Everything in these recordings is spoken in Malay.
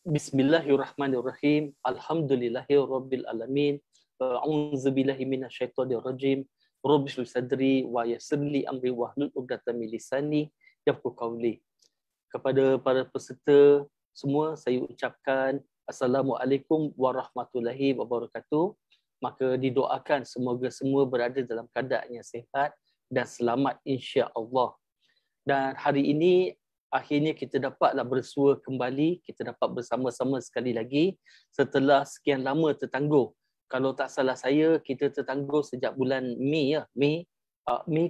Bismillahirrahmanirrahim. Alhamdulillahirabbil alamin. A'udzubillahi minasyaitonir rajim. Rabbi shrah sadri wa yassir li amri wahlul 'uqdatam min lisani yafqahu qawli. Kepada para peserta semua saya ucapkan Assalamualaikum warahmatullahi wabarakatuh. Maka didoakan semoga semua berada dalam keadaan yang sihat dan selamat insya-Allah. Dan hari ini akhirnya kita dapatlah bersua kembali, kita dapat bersama-sama sekali lagi setelah sekian lama tertangguh. Kalau tak salah saya, kita tertangguh sejak bulan Mei ya. Mei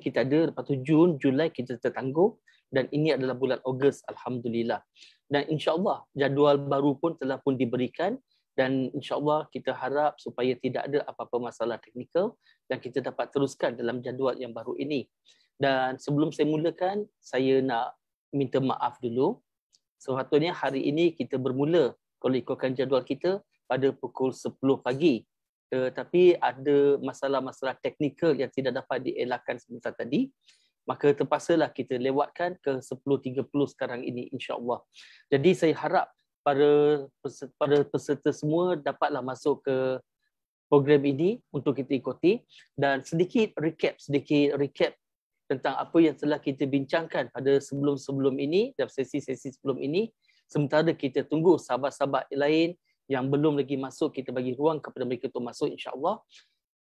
kita ada, lepas tu Jun, Julai kita tertangguh dan ini adalah bulan Ogos, alhamdulillah. Dan insya-Allah jadual baru pun telah pun diberikan dan insya-Allah kita harap supaya tidak ada apa-apa masalah teknikal dan kita dapat teruskan dalam jadual yang baru ini. Dan sebelum saya mulakan, saya nak minta maaf dulu. Sepatutnya hari ini kita bermula kalau ikutkan jadual kita pada pukul 10 pagi. Tetapi ada masalah-masalah teknikal yang tidak dapat dielakkan sebentar tadi. Maka terpaksalah kita lewatkan ke 10.30 sekarang ini insya-Allah. Jadi saya harap para peserta semua dapatlah masuk ke program ini untuk kita ikuti dan sedikit recap tentang apa yang telah kita bincangkan pada sebelum-sebelum ini, dalam sesi-sesi sebelum ini. Sementara kita tunggu sahabat-sahabat lain yang belum lagi masuk, kita bagi ruang kepada mereka untuk masuk insya-Allah.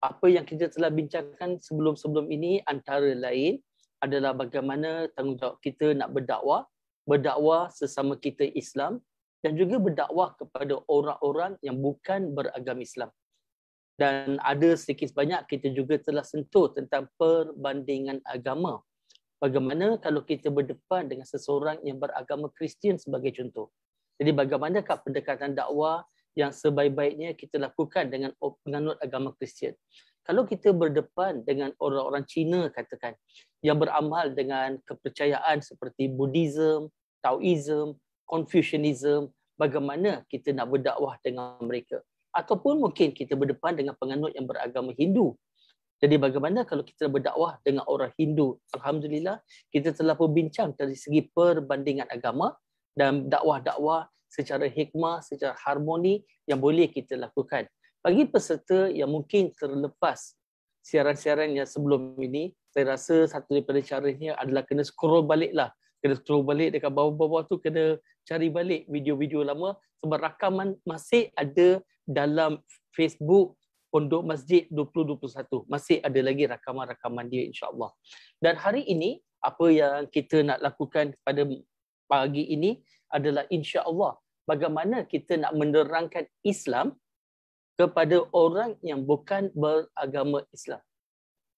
Apa yang kita telah bincangkan sebelum-sebelum ini antara lain adalah bagaimana tanggungjawab kita nak berdakwah sesama kita Islam dan juga berdakwah kepada orang-orang yang bukan beragama Islam. Dan ada sedikit banyak kita juga telah sentuh tentang perbandingan agama. Bagaimana kalau kita berdepan dengan seseorang yang beragama Kristian sebagai contoh. Jadi bagaimanakah pendekatan dakwah yang sebaik-baiknya kita lakukan dengan penganut agama Kristian. Kalau kita berdepan dengan orang-orang Cina katakan, yang beramal dengan kepercayaan seperti Buddhism, Taoism, Confucianism, bagaimana kita nak berdakwah dengan mereka. Ataupun mungkin kita berdepan dengan penganut yang beragama Hindu. Jadi bagaimana kalau kita berdakwah dengan orang Hindu? Alhamdulillah, kita telah berbincang dari segi perbandingan agama dan dakwah-dakwah secara hikmah, secara harmoni yang boleh kita lakukan. Bagi peserta yang mungkin terlepas siaran-siaran yang sebelum ini, saya rasa satu daripada caranya adalah kena scroll baliklah. Kena scroll balik dekat bawah-bawah tu, kena cari balik video-video lama sebab rakaman masih ada dalam Facebook Pondok Masjid 2021. Masih ada lagi rakaman-rakaman dia insya-Allah. Dan hari ini apa yang kita nak lakukan pada pagi ini adalah insya-Allah bagaimana kita nak menerangkan Islam kepada orang yang bukan beragama Islam.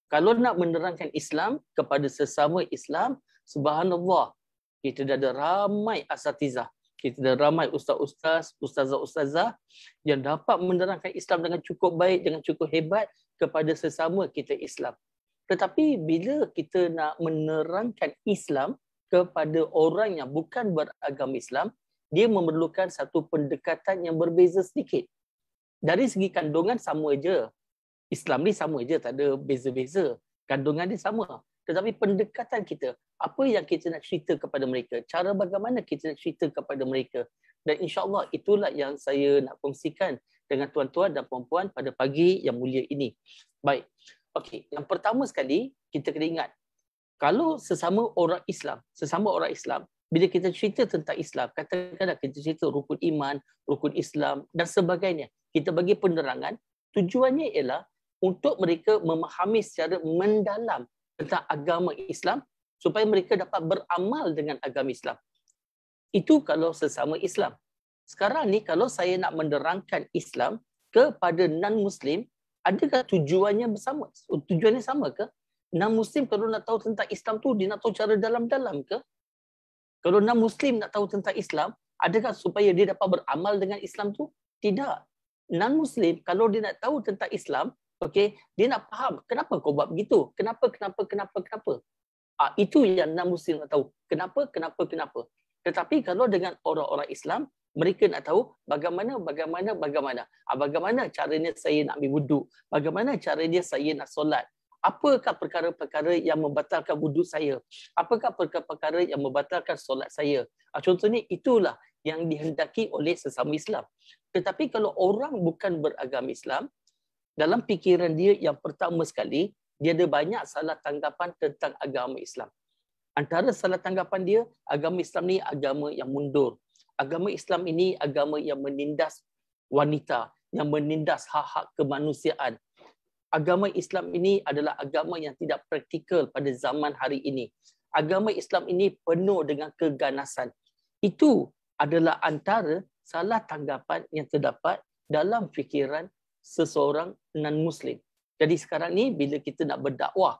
Kalau nak menerangkan Islam kepada sesama Islam, subhanallah, kita dah ada ramai asatizah. Kita dah ramai ustaz-ustaz, ustazah-ustazah yang dapat menerangkan Islam dengan cukup baik, dengan cukup hebat kepada sesama kita Islam. Tetapi bila kita nak menerangkan Islam kepada orang yang bukan beragama Islam, dia memerlukan satu pendekatan yang berbeza sedikit. Dari segi kandungan sama je. Islam ni sama je, tak ada beza-beza. Kandungan dia sama. Tetapi pendekatan kita, apa yang kita nak cerita kepada mereka, cara bagaimana kita nak cerita kepada mereka. Dan insya-Allah itulah yang saya nak kongsikan dengan tuan-tuan dan puan-puan pada pagi yang mulia ini. Baik. Okey, yang pertama sekali kita kena ingat, kalau sesama orang Islam, bila kita cerita tentang Islam, katakanlah kita cerita rukun iman, rukun Islam dan sebagainya, kita bagi penerangan, tujuannya ialah untuk mereka memahami secara mendalam tentang agama Islam supaya mereka dapat beramal dengan agama Islam. Itu kalau sesama Islam. Sekarang ni kalau saya nak menerangkan Islam kepada non-Muslim, adakah tujuannya bersama? Tujuannya sama ke? Non-Muslim kalau nak tahu tentang Islam tu, dia nak tahu cara dalam-dalam ke? Kalau non-Muslim nak tahu tentang Islam, adakah supaya dia dapat beramal dengan Islam tu? Tidak. Non-Muslim kalau dia nak tahu tentang Islam, okey, dia nak faham kenapa kau buat begitu? Kenapa? Itu yang non-Muslim nak tahu. Kenapa? Tetapi kalau dengan orang-orang Islam, mereka nak tahu bagaimana. Bagaimana caranya saya nak ambil wuduk? Bagaimana caranya saya nak solat? Apakah perkara-perkara yang membatalkan wuduk saya? Apakah perkara-perkara yang membatalkan solat saya? Contohnya itulah yang dihendaki oleh sesama Islam. Tetapi kalau orang bukan beragama Islam, dalam fikiran dia yang pertama sekali, dia ada banyak salah tanggapan tentang agama Islam. Antara salah tanggapan dia, agama Islam ni agama yang mundur. Agama Islam ini agama yang menindas wanita, yang menindas hak-hak kemanusiaan. Agama Islam ini adalah agama yang tidak praktikal pada zaman hari ini. Agama Islam ini penuh dengan keganasan. Itu adalah antara salah tanggapan yang terdapat dalam fikiran seseorang non-Muslim. Jadi sekarang ni bila kita nak berdakwah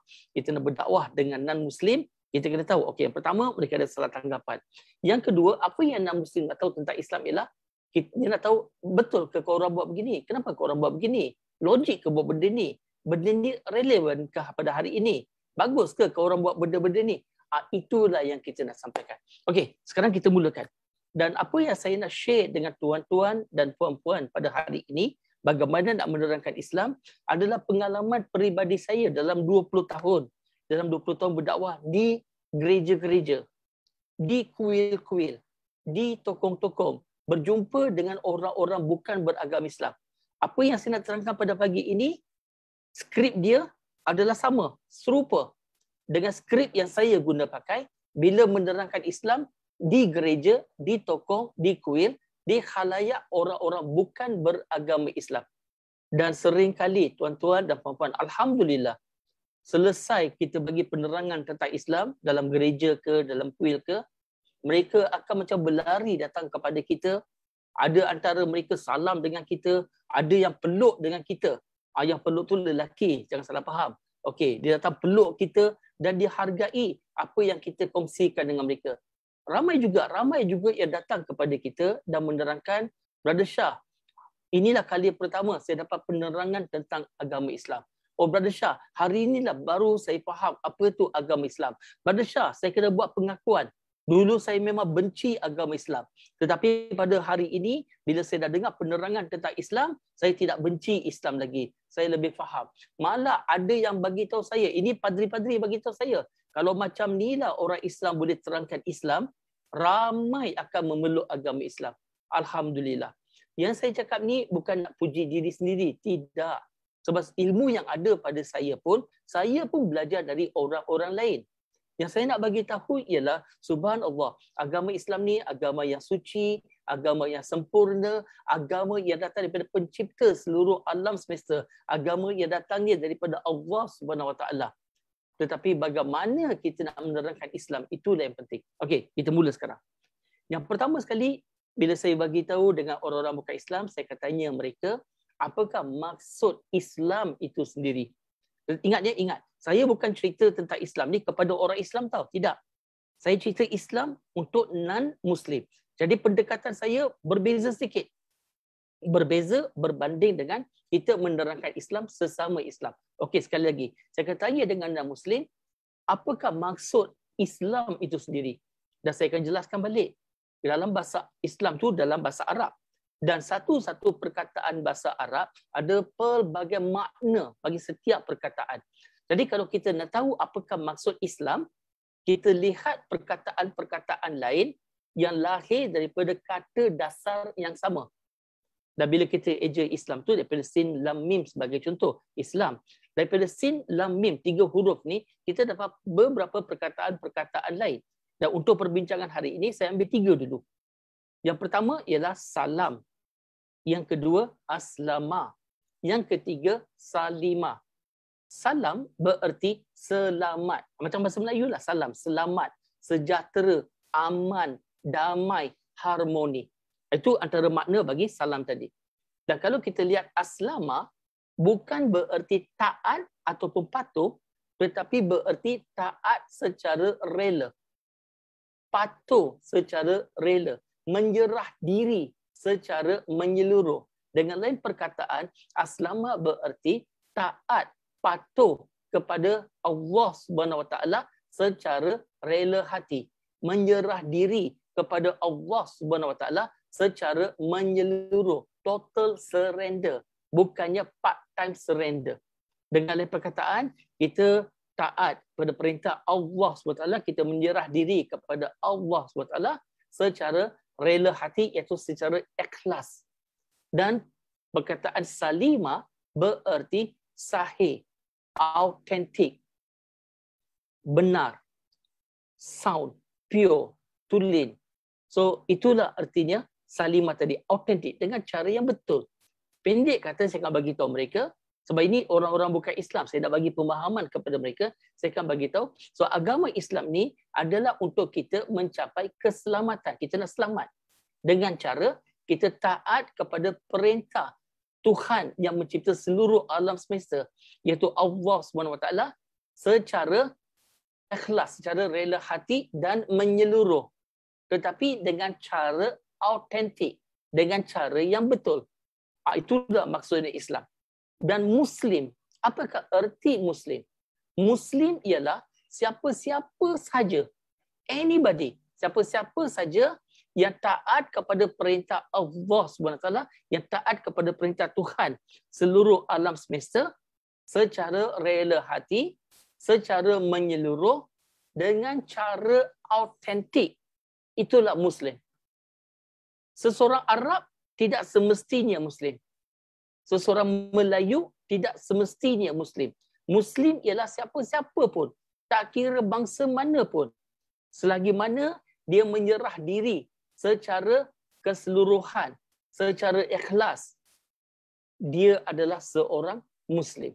dengan non-Muslim, kita kena tahu, okey, yang pertama mereka ada salah tanggapan. Yang kedua, apa yang non-Muslim nak tahu tentang Islam ialah dia nak tahu betul ke korang buat begini? Kenapa korang buat begini? Logik ke buat benda ni? Benda ni relevankah pada hari ini? Bagus ke korang buat benda-benda ni? Itulah yang kita nak sampaikan. Okey, sekarang kita mulakan. Dan apa yang saya nak share dengan tuan-tuan dan puan-puan pada hari ini, bagaimana nak menerangkan Islam, adalah pengalaman peribadi saya dalam 20 tahun. Dalam 20 tahun berdakwah di gereja-gereja, di kuil-kuil, di tokong-tokong, berjumpa dengan orang-orang bukan beragama Islam. Apa yang saya nak terangkan pada pagi ini, skrip dia adalah sama, serupa dengan skrip yang saya guna pakai bila menerangkan Islam di gereja, di tokong, di kuil, di khalayak orang-orang bukan beragama Islam. Dan seringkali tuan-tuan dan puan-puan, alhamdulillah, selesai kita bagi penerangan tentang Islam dalam gereja ke, dalam kuil ke, mereka akan macam berlari datang kepada kita. Ada antara mereka salam dengan kita, ada yang peluk dengan kita. Yang peluk tu lelaki, jangan salah faham. Okey, dia datang peluk kita dan dia hargai apa yang kita kongsikan dengan mereka. Ramai juga yang datang kepada kita dan menerangkan, Brother Shah, inilah kali pertama saya dapat penerangan tentang agama Islam. Oh Brother Shah, hari inilah baru saya faham apa itu agama Islam. Brother Shah, saya kena buat pengakuan. Dulu saya memang benci agama Islam. Tetapi pada hari ini, bila saya dah dengar penerangan tentang Islam, saya tidak benci Islam lagi. Saya lebih faham. Malah ada yang bagi tahu saya, ini padri-padri bagi tahu saya, kalau macam inilah orang Islam boleh terangkan Islam, ramai akan memeluk agama Islam. Alhamdulillah. Yang saya cakap ni bukan nak puji diri sendiri. Tidak. Sebab ilmu yang ada pada saya pun belajar dari orang-orang lain. Yang saya nak bagi tahu ialah, subhanallah, agama Islam ni agama yang suci, agama yang sempurna, agama yang datang daripada pencipta seluruh alam semesta, agama yang datangnya daripada Allah Subhanahu Wa Taala. Tetapi bagaimana kita nak menerangkan Islam, itulah yang penting. Okey, kita mula sekarang. Yang pertama sekali, bila saya bagi tahu dengan orang-orang bukan Islam, saya akan tanya mereka, apakah maksud Islam itu sendiri? Ingat, saya bukan cerita tentang Islam ni kepada orang Islam tau, tidak. Saya cerita Islam untuk non-Muslim. Jadi pendekatan saya berbeza sedikit. Berbeza berbanding dengan kita menerangkan Islam sesama Islam. Okey, sekali lagi, saya akan tanya dengan non-Muslim, apakah maksud Islam itu sendiri? Dan saya akan jelaskan balik. Dalam bahasa Islam tu dalam bahasa Arab. Dan satu-satu perkataan bahasa Arab ada pelbagai makna bagi setiap perkataan. Jadi kalau kita nak tahu apakah maksud Islam, kita lihat perkataan-perkataan lain yang lahir daripada kata dasar yang sama. Dan bila kita eja Islam tu daripada sin, lam, mim sebagai contoh, Islam. Daripada sin, lam, mim, 3 huruf ni, kita dapat beberapa perkataan-perkataan lain. Dan untuk perbincangan hari ini, saya ambil 3 dulu. Yang pertama ialah salam. Yang kedua, aslama. Yang ketiga, salima. Salam bererti selamat. Macam bahasa Melayu lah, salam. Selamat, sejahtera, aman, damai, harmoni. Itu antara makna bagi salam tadi. Dan kalau kita lihat aslama, bukan bererti taat ataupun patuh, tetapi bererti taat secara rela. Patuh secara rela. Menyerah diri secara menyeluruh. Dengan lain perkataan, aslama bererti taat, patuh kepada Allah Subhanahu Wa Taala secara rela hati. Menyerah diri kepada Allah Subhanahu Wa Taala secara menyeluruh. Total surrender. Bukannya part-time surrender. Dengan lain perkataan, kita taat pada perintah Allah SWT, kita menyerah diri kepada Allah SWT secara rela hati iaitu secara ikhlas. Dan perkataan salima bererti sahih, autentik, benar, sound, pure, tulen. So itulah artinya salima tadi, autentik dengan cara yang betul. Pendek kata saya akan bagi tahu mereka, sebab ini orang-orang bukan Islam, saya nak bagi pemahaman kepada mereka, saya akan bagi tahu. So agama Islam ni adalah untuk kita mencapai keselamatan. Kita nak selamat dengan cara kita taat kepada perintah Tuhan yang mencipta seluruh alam semesta, iaitu Allah SWT, secara ikhlas, secara rela hati dan menyeluruh. Tetapi dengan cara autentik, dengan cara yang betul. Itulah maksudnya Islam. Dan Muslim, apakah erti Muslim? Muslim ialah siapa-siapa saja, anybody, siapa-siapa saja yang taat kepada perintah Allah SWT, yang taat kepada perintah Tuhan seluruh alam semesta secara rela hati, secara menyeluruh, dengan cara autentik. Itulah Muslim. Seseorang Arab tidak semestinya Muslim. Seseorang Melayu tidak semestinya Muslim. Muslim ialah siapa-siapa pun, tak kira bangsa mana pun, selagi mana dia menyerah diri secara keseluruhan, secara ikhlas, dia adalah seorang Muslim.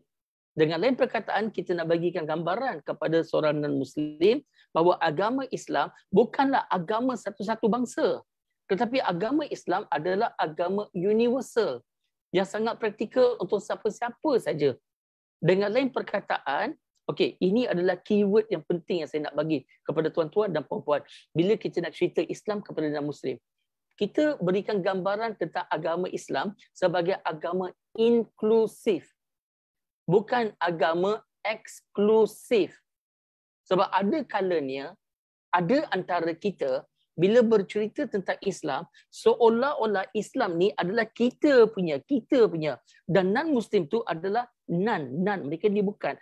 Dengan lain perkataan, kita nak bagikan gambaran kepada seorang non-Muslim bahawa agama Islam bukanlah agama satu-satu bangsa. Tetapi agama Islam adalah agama universal yang sangat praktikal untuk siapa-siapa saja. Dengan lain perkataan, okey, ini adalah keyword yang penting yang saya nak bagi kepada tuan-tuan dan puan-puan. Bila kita nak cerita Islam kepada non-Muslim, kita berikan gambaran tentang agama Islam sebagai agama inklusif. Bukan agama eksklusif. Sebab ada kalanya, ada antara kita, bila bercerita tentang Islam, seolah-olah Islam ni adalah kita punya. Dan non-Muslim tu adalah mereka ni bukan.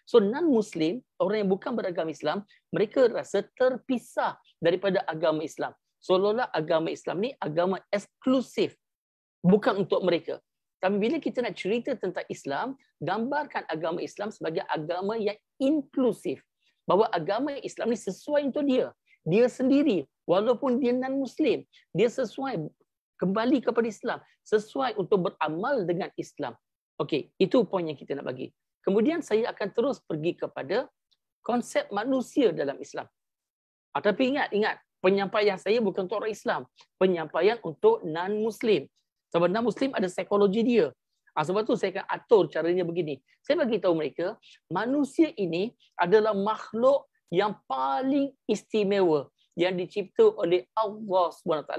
So non-Muslim, orang yang bukan beragama Islam, mereka rasa terpisah daripada agama Islam. Seolah-olah agama Islam ni agama eksklusif, bukan untuk mereka. Tapi bila kita nak cerita tentang Islam, gambarkan agama Islam sebagai agama yang inklusif. Bahawa agama Islam ni sesuai untuk dia. Dia sendiri, walaupun dia non-Muslim, dia sesuai kembali kepada Islam, sesuai untuk beramal dengan Islam. Okey, itu poin yang kita nak bagi. Kemudian saya akan terus pergi kepada konsep manusia dalam Islam. Tapi ingat, penyampaian saya bukan untuk orang Islam, penyampaian untuk non-Muslim. Sebab non-Muslim ada psikologi dia. Sebab tu saya akan atur caranya begini. Saya bagi tahu mereka, manusia ini adalah makhluk yang paling istimewa yang dicipta oleh Allah SWT.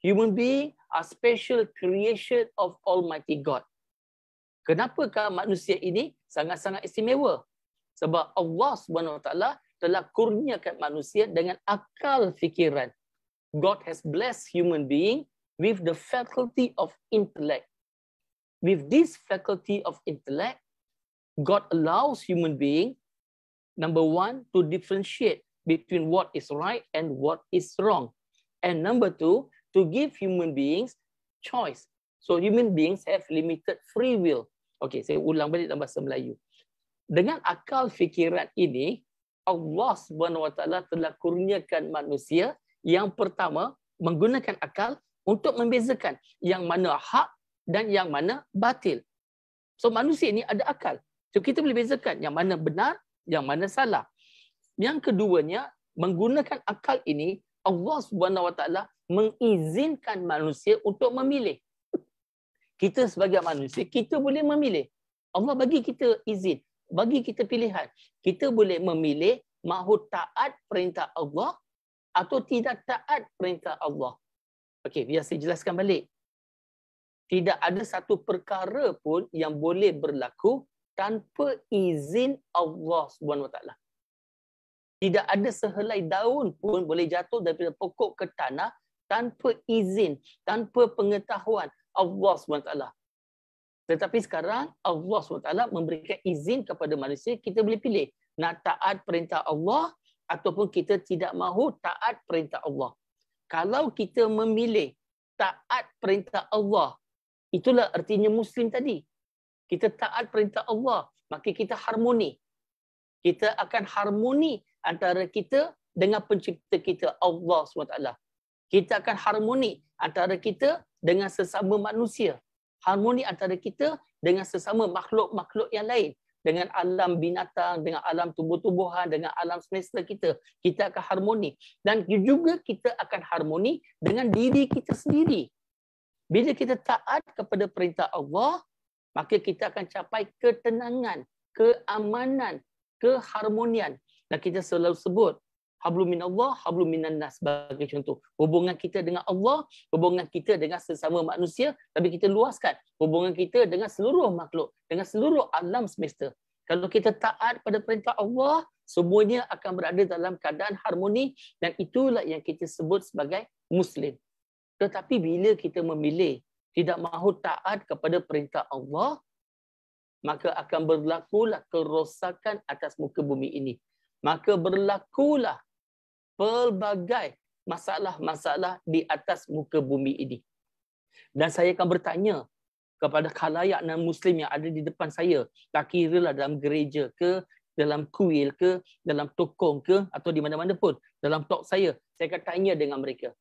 Human being are special creation of Almighty God. Kenapakah manusia ini sangat-sangat istimewa? Sebab Allah SWT telah kurniakan manusia dengan akal fikiran. God has blessed human being with the faculty of intellect. With this faculty of intellect, God allows human being, number one, to differentiate between what is right and what is wrong. And number two, to give human beings choice. So human beings have limited free will. Okay, saya ulang balik dalam bahasa Melayu. Dengan akal fikiran ini, Allah SWT telah kurniakan manusia yang pertama menggunakan akal untuk membezakan yang mana hak dan yang mana batil. So manusia ini ada akal. So kita boleh bezakan yang mana benar, yang mana salah. Yang keduanya, menggunakan akal ini, Allah SWT mengizinkan manusia untuk memilih. Kita sebagai manusia, kita boleh memilih. Allah bagi kita izin, bagi kita pilihan. Kita boleh memilih mahu taat perintah Allah atau tidak taat perintah Allah. Okey, biar saya jelaskan balik. Tidak ada satu perkara pun yang boleh berlaku tanpa izin Allah SWT. Tidak ada sehelai daun pun boleh jatuh daripada pokok ke tanah tanpa izin, tanpa pengetahuan Allah SWT. Tetapi sekarang Allah SWT memberikan izin kepada manusia, kita boleh pilih nak taat perintah Allah ataupun kita tidak mahu taat perintah Allah. Kalau kita memilih taat perintah Allah, itulah artinya Muslim tadi. Kita taat perintah Allah, maka kita harmoni. Kita akan harmoni antara kita dengan pencipta kita, Allah SWT. Kita akan harmoni antara kita dengan sesama manusia. Harmoni antara kita dengan sesama makhluk-makhluk yang lain. Dengan alam binatang, dengan alam tumbuh-tumbuhan, dengan alam semesta kita. Kita akan harmoni. Dan juga kita akan harmoni dengan diri kita sendiri. Bila kita taat kepada perintah Allah, maka kita akan capai ketenangan, keamanan, keharmonian. Dan kita selalu sebut, hablum minallah, hablum minan nas sebagai contoh. Hubungan kita dengan Allah, hubungan kita dengan sesama manusia, tapi kita luaskan hubungan kita dengan seluruh makhluk, dengan seluruh alam semesta. Kalau kita taat pada perintah Allah, semuanya akan berada dalam keadaan harmoni dan itulah yang kita sebut sebagai Muslim. Tetapi bila kita memilih tidak mahu taat kepada perintah Allah, maka akan berlakulah kerosakan atas muka bumi ini. Maka berlakulah pelbagai masalah-masalah di atas muka bumi ini. Dan saya akan bertanya kepada khalayak non-Muslim yang ada di depan saya, tak kira lah dalam gereja ke, dalam kuil ke, dalam tokong ke, atau di mana-mana pun, dalam talk saya akan tanya dengan mereka.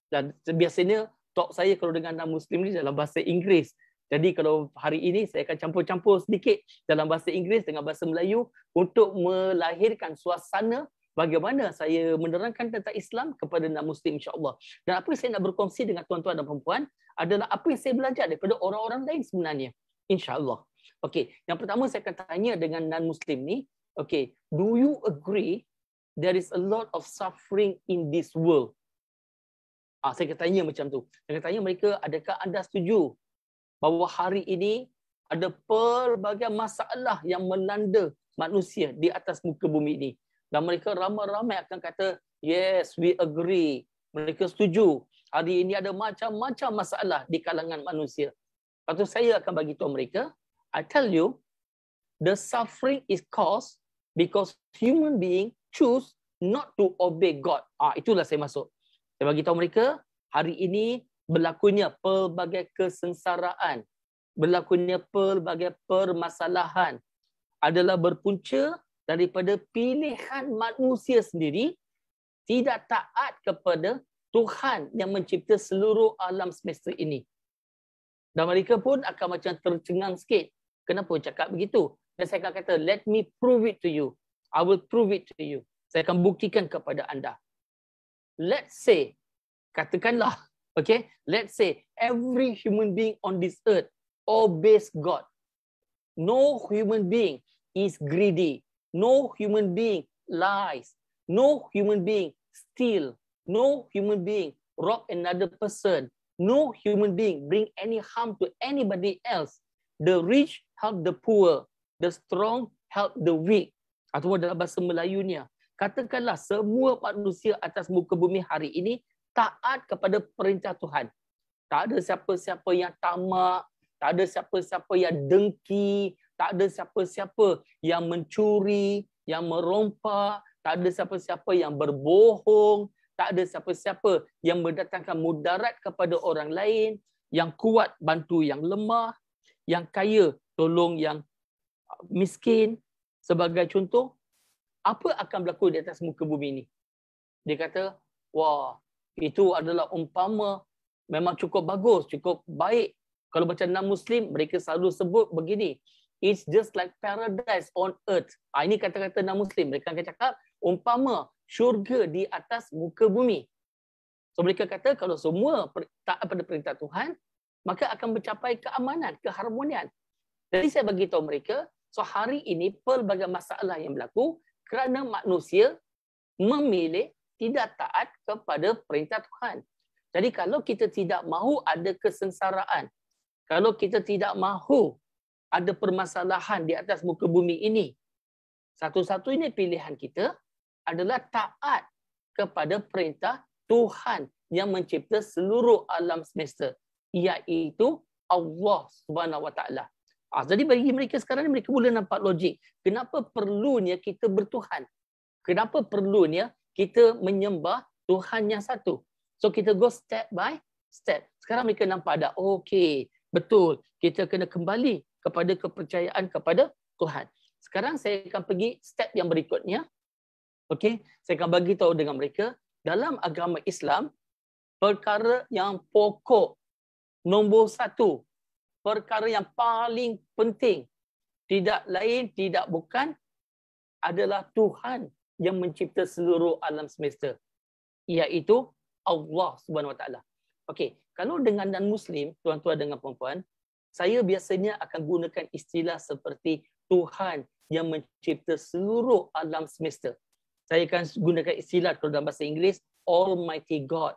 Dan biasanya talk saya kalau dengan non-Muslim ni dalam bahasa Inggeris. Jadi kalau hari ini saya akan campur-campur sedikit dalam bahasa Inggeris dengan bahasa Melayu untuk melahirkan suasana bagaimana saya menerangkan tentang Islam kepada non-Muslim insya-Allah. Dan apa yang saya nak berkongsi dengan tuan-tuan dan puan-puan adalah apa yang saya belajar daripada orang-orang lain sebenarnya. Insya-Allah. Okey, yang pertama saya akan tanya dengan non-Muslim ni, okey, do you agree there is a lot of suffering in this world? Saya akan tanya macam tu. Saya akan tanya mereka, adakah anda setuju bahawa hari ini ada pelbagai masalah yang melanda manusia di atas muka bumi ini? Dan mereka ramai-ramai akan kata, yes, we agree. Mereka setuju. Hari ini ada macam-macam masalah di kalangan manusia. Lepas tu saya akan bagi tahu mereka, I tell you, the suffering is caused because human being choose not to obey God. Itulah saya masuk. Saya bagi tahu mereka, hari ini berlakunya pelbagai kesengsaraan, berlakunya pelbagai permasalahan adalah berpunca daripada pilihan manusia sendiri tidak taat kepada Tuhan yang mencipta seluruh alam semesta ini. Dan mereka pun akan macam tercengang sikit. Kenapa cakap begitu? Dan saya akan kata, let me prove it to you. I will prove it to you. Saya akan buktikan kepada anda. Let's say, katakanlah, okay, let's say every human being on this earth obeys God. No human being is greedy. No human being lies. No human being steal. No human being rob another person. No human being bring any harm to anybody else. The rich help the poor. The strong help the weak. Atau dalam bahasa Melayunya, katakanlah semua manusia atas muka bumi hari ini taat kepada perintah Tuhan. Tak ada siapa-siapa yang tamak, tak ada siapa-siapa yang dengki, tak ada siapa-siapa yang mencuri, yang merompak, tak ada siapa-siapa yang berbohong, tak ada siapa-siapa yang mendatangkan mudarat kepada orang lain, yang kuat bantu yang lemah, yang kaya tolong yang miskin. Sebagai contoh, apa akan berlaku di atas muka bumi ini? Dia kata, wah, itu adalah umpama memang cukup bagus, cukup baik. Kalau macam non-Muslim, mereka selalu sebut begini, it's just like paradise on earth. Ini kata-kata non-Muslim. Mereka akan cakap, umpama syurga di atas muka bumi. So mereka kata, kalau semua taat pada perintah Tuhan, maka akan mencapai keamanan, keharmonian. Jadi saya bagi tahu mereka, so hari ini pelbagai masalah yang berlaku kerana manusia memilih tidak taat kepada perintah Tuhan. Jadi kalau kita tidak mahu ada kesengsaraan, kalau kita tidak mahu ada permasalahan di atas muka bumi ini, satu-satunya pilihan kita adalah taat kepada perintah Tuhan yang mencipta seluruh alam semesta, iaitu Allah Subhanahu Wa Taala. Jadi bagi mereka sekarang mereka boleh nampak logik. Kenapa perlunya kita bertuhan? Kenapa perlunya kita menyembah Tuhan yang satu? So kita go step by step. Sekarang mereka nampak ada, okey, betul. Kita kena kembali kepada kepercayaan kepada Tuhan. Sekarang saya akan pergi step yang berikutnya. Okey, saya akan bagi tahu dengan mereka, dalam agama Islam, perkara yang pokok, nombor satu, perkara yang paling penting, tidak lain, tidak bukan, adalah Tuhan yang mencipta seluruh alam semesta, iaitu Allah Subhanahu Wa Taala. Okey, kalau dengan non-Muslim, tuan-tuan dengan puan-puan, saya biasanya akan gunakan istilah seperti Tuhan yang mencipta seluruh alam semesta. Saya akan gunakan istilah kalau dalam bahasa Inggeris, Almighty God,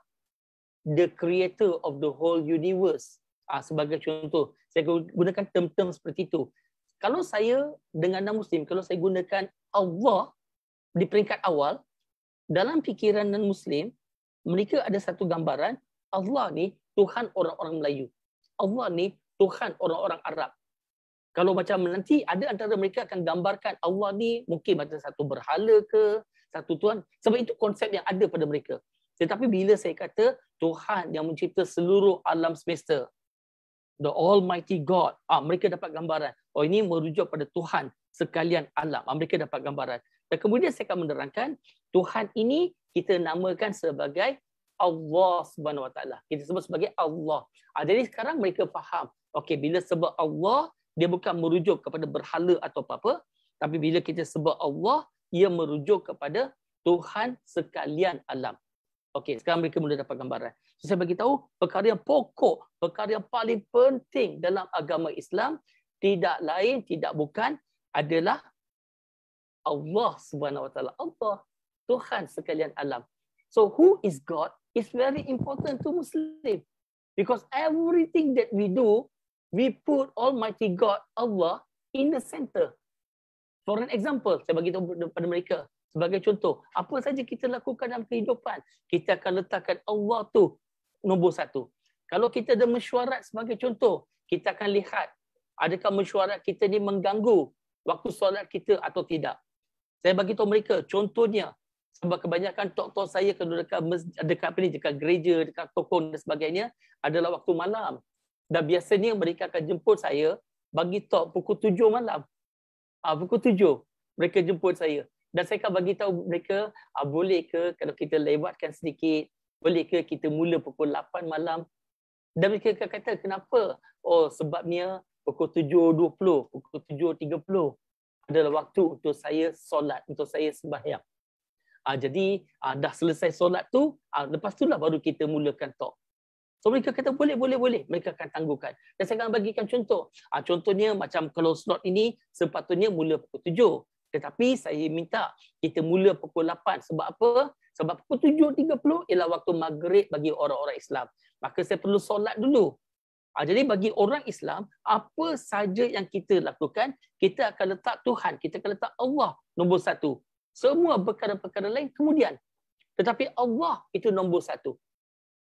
the creator of the whole universe. Sebagai contoh, saya gunakan term-term seperti itu. Kalau saya dengan non-Muslim, kalau saya gunakan Allah di peringkat awal, dalam fikiran non-Muslim, mereka ada satu gambaran, Allah ni Tuhan orang-orang Melayu. Allah ni Tuhan orang-orang Arab. Kalau macam nanti ada antara mereka akan gambarkan Allah ni mungkin macam satu berhala ke, satu Tuhan. Sebab itu konsep yang ada pada mereka. Tetapi bila saya kata Tuhan yang mencipta seluruh alam semesta, the Almighty God, mereka dapat gambaran. Oh, ini merujuk pada Tuhan sekalian alam. Mereka dapat gambaran. Dan kemudian saya akan menerangkan, Tuhan ini kita namakan sebagai Allah Subhanahu Wa Taala. Kita sebut sebagai Allah. Jadi sekarang mereka faham. Okey, bila sebut Allah, dia bukan merujuk kepada berhala atau apa-apa, tapi bila kita sebut Allah, ia merujuk kepada Tuhan sekalian alam. Okey, sekarang mereka mula dapat gambaran. So, saya bagi tahu perkara yang pokok, perkara yang paling penting dalam agama Islam, tidak lain, tidak bukan, adalah Allah Subhanahu Wa Taala. Allah, Tuhan sekalian alam. So who is God is very important to Muslim. Because everything that we do, we put Almighty God, Allah, in the center. For an example, saya bagi tahu kepada mereka, sebagai contoh, apa saja kita lakukan dalam kehidupan, kita akan letakkan Allah tu nombor satu. Kalau kita ada mesyuarat sebagai contoh, kita akan lihat adakah mesyuarat kita ni mengganggu waktu solat kita atau tidak. Saya bagi tahu mereka, contohnya, sebab kebanyakan tok-tok saya kalau dekat gereja, dekat toko dan sebagainya, adalah waktu malam. Dan biasanya mereka akan jemput saya bagi tok pukul 7 malam. Pukul 7 mereka jemput saya. Dan saya akan bagi tahu mereka, boleh ke kalau kita lewatkan sedikit, boleh ke kita mula pukul 8 malam. Dan mereka akan kata, kenapa? Oh, sebabnya pukul 7.20, pukul 7.30 adalah waktu untuk saya solat, untuk saya sembahyang. Jadi dah selesai solat tu, lepas tu lah baru kita mulakan talk. So mereka kata boleh. Mereka akan tangguhkan. Dan saya akan bagikan contoh. Contohnya macam kalau slot ini sepatutnya mula pukul 7. Tetapi saya minta kita mula pukul 8. Sebab apa? Sebab pukul 7.30 ialah waktu maghrib bagi orang-orang Islam. Maka saya perlu solat dulu. Jadi bagi orang Islam, apa saja yang kita lakukan, kita akan letak Tuhan, kita akan letak Allah nombor satu. Semua perkara-perkara lain kemudian. Tetapi Allah itu nombor satu.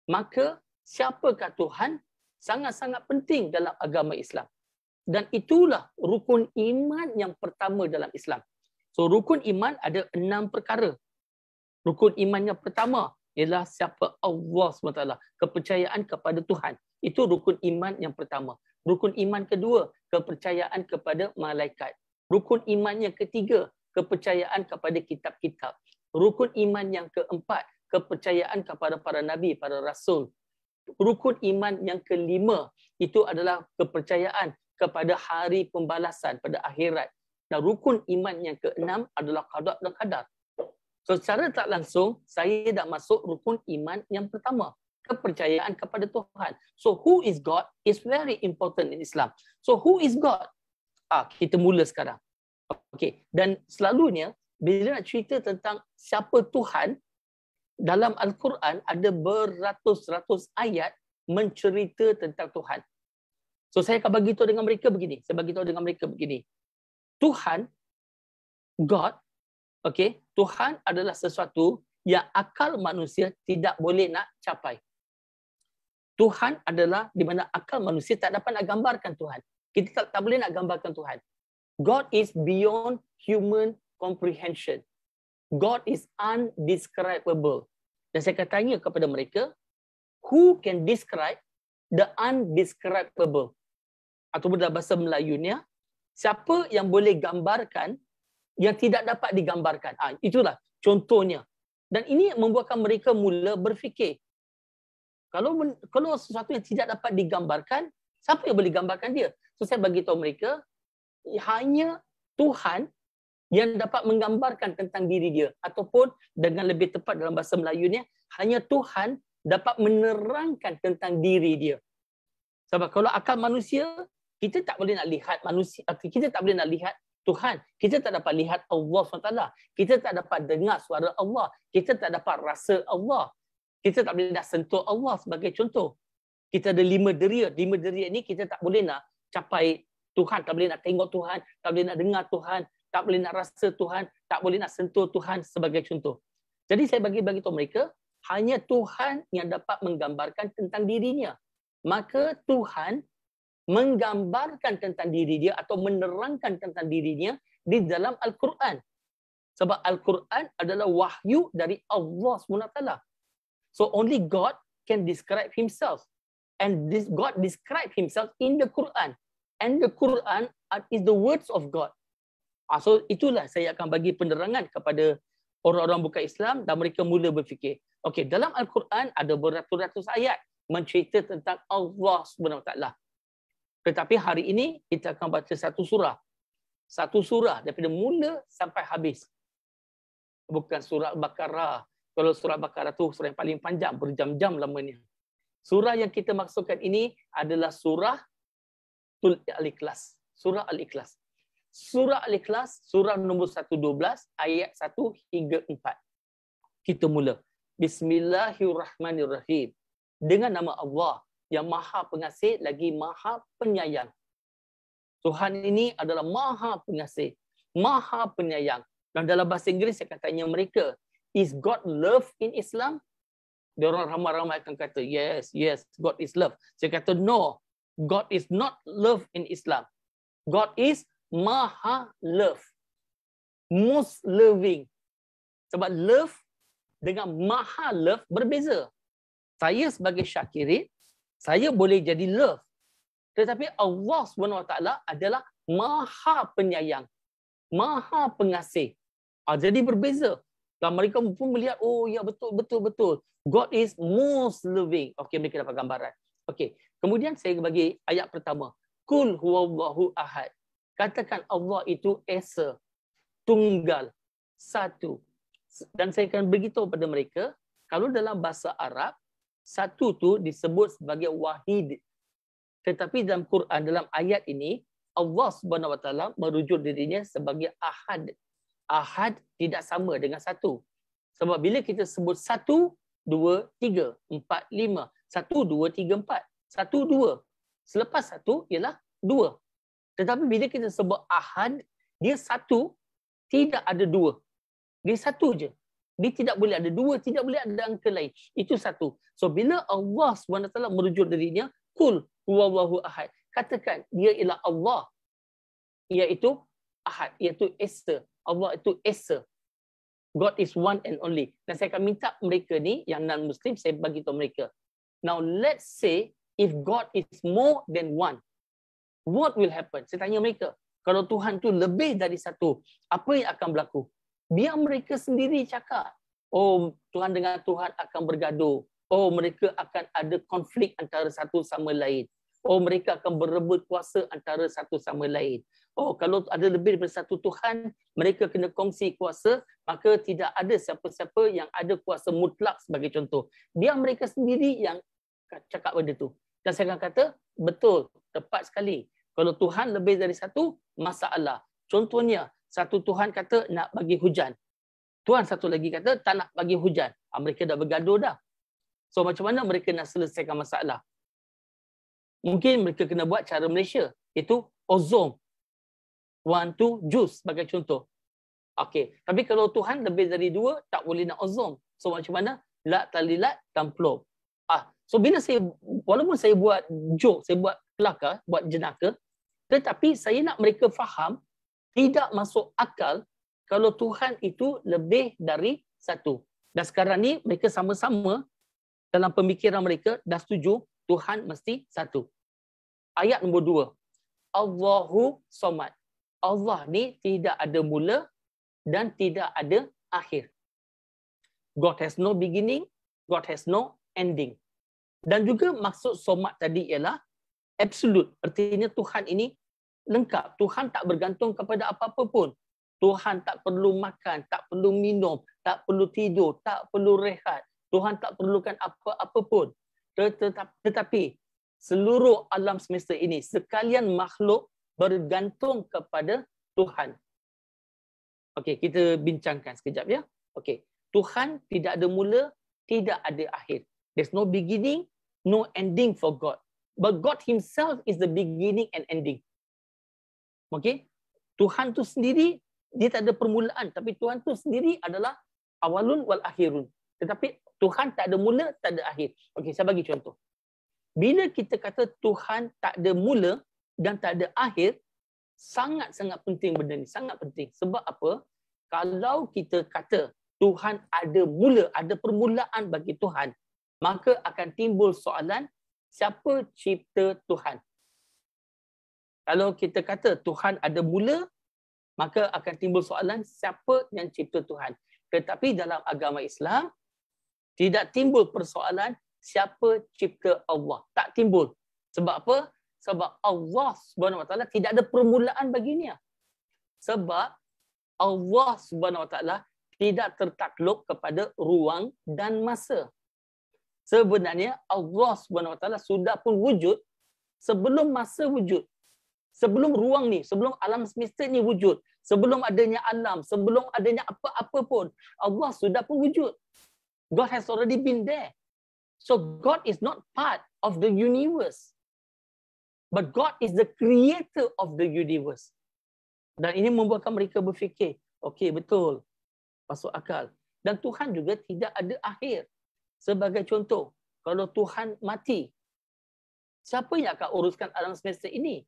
Maka siapakah Tuhan sangat-sangat penting dalam agama Islam. Dan itulah rukun iman yang pertama dalam Islam. So rukun iman ada 6 perkara. Rukun iman yang pertama ialah siapa Allah SWT. Kepercayaan kepada Tuhan. Itu rukun iman yang pertama. Rukun iman kedua, kepercayaan kepada malaikat. Rukun iman yang ketiga, kepercayaan kepada kitab-kitab. Rukun iman yang keempat, kepercayaan kepada para nabi, para rasul. Rukun iman yang kelima, itu adalah kepercayaan kepada hari pembalasan pada akhirat. Dan rukun iman yang keenam adalah qada dan qadar. So secara tak langsung, saya dah masuk rukun iman yang pertama. Kepercayaan kepada Tuhan. So who is God is very important in Islam. So who is God? Kita mula sekarang. Okey, dan selalunya bila nak cerita tentang siapa Tuhan, dalam Al-Quran ada beratus-ratus ayat mencerita tentang Tuhan. So saya akan bagi tahu dengan mereka begini. Tuhan, God, okey, Tuhan adalah sesuatu yang akal manusia tidak boleh nak capai. Tuhan adalah di mana akal manusia tak dapat nak gambarkan Tuhan. Kita tak boleh nak gambarkan Tuhan. God is beyond human comprehension. God is undescribable. Dan saya akan tanya kepada mereka, who can describe the undescribable. Ataupun dalam bahasa Melayunya, siapa yang boleh gambarkan yang tidak dapat digambarkan. Itulah contohnya. Dan ini membuatkan mereka mula berfikir, kalau sesuatu yang tidak dapat digambarkan, siapa yang boleh gambarkan dia? So saya bagi tahu mereka, hanya Tuhan yang dapat menggambarkan tentang diri dia. Ataupun dengan lebih tepat dalam bahasa Melayunya, hanya Tuhan dapat menerangkan tentang diri dia. Sebab kalau akal manusia, kita tak boleh nak lihat manusia, kita tak boleh nak lihat Tuhan. Kita tak dapat lihat Allah SWT. Kita tak dapat dengar suara Allah. Kita tak dapat rasa Allah. Kita tak boleh nak sentuh Allah sebagai contoh. Kita ada 5 deria. 5 deria ni kita tak boleh nak capai Tuhan. Tak boleh nak tengok Tuhan. Tak boleh nak dengar Tuhan. Tak boleh nak rasa Tuhan. Tak boleh nak sentuh Tuhan sebagai contoh. Jadi saya bagi tahu mereka, hanya Tuhan yang dapat menggambarkan tentang dirinya. Maka Tuhan menggambarkan tentang diri dia atau menerangkan tentang dirinya di dalam Al-Quran. Sebab Al-Quran adalah wahyu dari Allah SWT. So only God can describe himself. And this God describe himself in the Quran. And the Quran is the words of God. So itulah saya akan bagi penerangan kepada orang-orang bukan Islam dan mereka mula berfikir. Okey, dalam Al-Quran ada beratus-ratus ayat mencerita tentang Allah SWT. Tetapi hari ini kita akan baca satu surah. Satu surah daripada mula sampai habis. Bukan surah Al-Baqarah. Kalau surah Al-Baqarah tu surah yang paling panjang, berjam-jam lamanya. Surah yang kita maksudkan ini adalah surah Al-Ikhlas. Surah Al-Ikhlas. Surah Al-Ikhlas, surah nombor 112, ayat 1 hingga 4. Kita mula. Bismillahirrahmanirrahim. Dengan nama Allah yang Maha Pengasih lagi Maha Penyayang. Tuhan ini adalah Maha Pengasih, Maha Penyayang. Dan dalam bahasa Inggeris saya akan tanya mereka, is God love in Islam? Dia orang ramai-ramai akan kata, yes, God is love. Saya kata, no, God is not love in Islam. God is Maha Love. Most loving. Sebab love dengan Maha Love berbeza. Saya sebagai Syakirin, saya boleh jadi love. Tetapi Allah SWT adalah Maha Penyayang, Maha Pengasih. Jadi berbeza. Dan mereka pun melihat, oh ya betul. God is most loving. Okey, mereka dapat gambaran. Okey. Kemudian saya bagi ayat pertama. Qul huwallahu ahad. Katakan Allah itu esa, tunggal, satu. Dan saya akan beritahu pada mereka, kalau dalam bahasa Arab, satu tu disebut sebagai wahid. Tetapi dalam Quran, dalam ayat ini, Allah Subhanahu Wa Taala merujuk dirinya sebagai ahad. Ahad tidak sama dengan satu. Sebab bila kita sebut 1, 2, 3, 4, 5, 1, 2, 3, 4, 1, 2. Selepas 1 ialah 2. Tetapi bila kita sebut ahad, dia 1, tidak ada 2. Dia 1 je. Dia tidak boleh ada 2, tidak boleh ada angka lain. Itu 1. So bila Allah SWT merujuk dirinya, Qul huwallahu ahad. Katakan dia ialah Allah. Iaitu ahad, iaitu esa. Allah itu esa. God is one and only. Dan saya akan minta mereka ni, yang non-Muslim, saya bagi tahu mereka. Now let's say, if God is more than one, what will happen? Saya tanya mereka, kalau Tuhan tu lebih dari satu, apa yang akan berlaku? Biar mereka sendiri cakap. Oh, Tuhan dengan Tuhan akan bergaduh. Oh, mereka akan ada konflik antara satu sama lain. Oh, mereka akan berebut kuasa antara satu sama lain. Oh, kalau ada lebih daripada satu Tuhan, mereka kena kongsi kuasa, maka tidak ada siapa-siapa yang ada kuasa mutlak sebagai contoh. Biar mereka sendiri yang cakap benda tu. Dan saya akan kata, betul, tepat sekali. Kalau Tuhan lebih dari satu, masalah. Contohnya, satu Tuhan kata nak bagi hujan. Tuhan satu lagi kata tak nak bagi hujan. Mereka dah bergaduh dah. So macam mana mereka nak selesaikan masalah? Mungkin mereka kena buat cara Malaysia. Itu ozon. 1, 2, jus sebagai contoh. Okey. Tapi kalau Tuhan lebih dari 2, tak boleh nak ozon. So macam mana? La talilat tamplop. So bila saya, walaupun saya buat joke, saya buat kelakar, buat jenaka, tetapi saya nak mereka faham, tidak masuk akal kalau Tuhan itu lebih dari satu. Dan sekarang ni mereka sama-sama dalam pemikiran mereka dah setuju Tuhan mesti satu. Ayat nombor 2. Allahu Samad. Allah ni tidak ada mula dan tidak ada akhir. God has no beginning, God has no ending. Dan juga maksud Samad tadi ialah absolute. Artinya Tuhan ini lengkap. Tuhan tak bergantung kepada apa-apa pun. Tuhan tak perlu makan, tak perlu minum, tak perlu tidur, tak perlu rehat. Tuhan tak perlukan apa-apa pun. Tetapi seluruh alam semesta ini, sekalian makhluk bergantung kepada Tuhan. Okey, kita bincangkan sekejap ya. Okey, Tuhan tidak ada mula, tidak ada akhir. There's no beginning, no ending for God. But God himself is the beginning and ending. Okey, Tuhan tu sendiri dia tak ada permulaan, tapi Tuhan tu sendiri adalah awalun wal akhirun. Tetapi Tuhan tak ada mula, tak ada akhir. Okey, saya bagi contoh. Bila kita kata Tuhan tak ada mula dan tak ada akhir, sangat-sangat penting benda ni, sangat penting. Sebab apa? Kalau kita kata Tuhan ada mula, ada permulaan bagi Tuhan, maka akan timbul soalan, siapa cipta Tuhan? Kalau kita kata Tuhan ada mula, maka akan timbul soalan, siapa yang cipta Tuhan? Tetapi dalam agama Islam, tidak timbul persoalan, siapa cipta Allah? Tak timbul. Sebab apa? Sebab Allah SWT tidak ada permulaan baginya. Sebab Allah SWT tidak tertakluk kepada ruang dan masa. Sebenarnya Allah SWT sudah pun wujud sebelum masa wujud. Sebelum ruang ni, sebelum alam semesta ni wujud, sebelum adanya alam, sebelum adanya apa-apa pun, Allah sudah pun wujud. God has already been there. So God is not part of the universe. But God is the creator of the universe. Dan ini membuatkan mereka berfikir, okey, betul, masuk akal. Dan Tuhan juga tidak ada akhir. Sebagai contoh, kalau Tuhan mati, siapa yang akan uruskan alam semesta ini?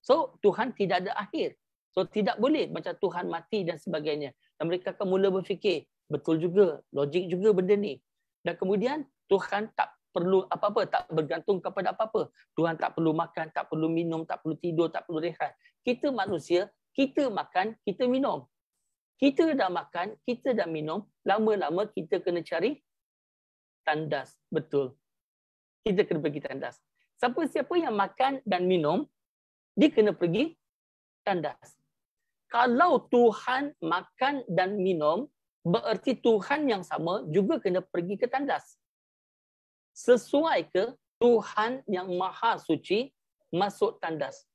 So, Tuhan tidak ada akhir. So, tidak boleh macam Tuhan mati dan sebagainya. Dan mereka akan mula berfikir, betul juga, logik juga benda ni. Dan kemudian, Tuhan tak perlu apa-apa, tak bergantung kepada apa-apa. Tuhan tak perlu makan, tak perlu minum, tak perlu tidur, tak perlu rehat. Kita manusia, kita makan, kita minum. Kita dah makan, kita dah minum, lama-lama kita kena cari tandas. Betul. Kita kena pergi tandas. Siapa-siapa yang makan dan minum, dia kena pergi tandas. Kalau Tuhan makan dan minum, bererti Tuhan yang sama juga kena pergi ke tandas. Sesuai ke Tuhan yang maha suci masuk tandas?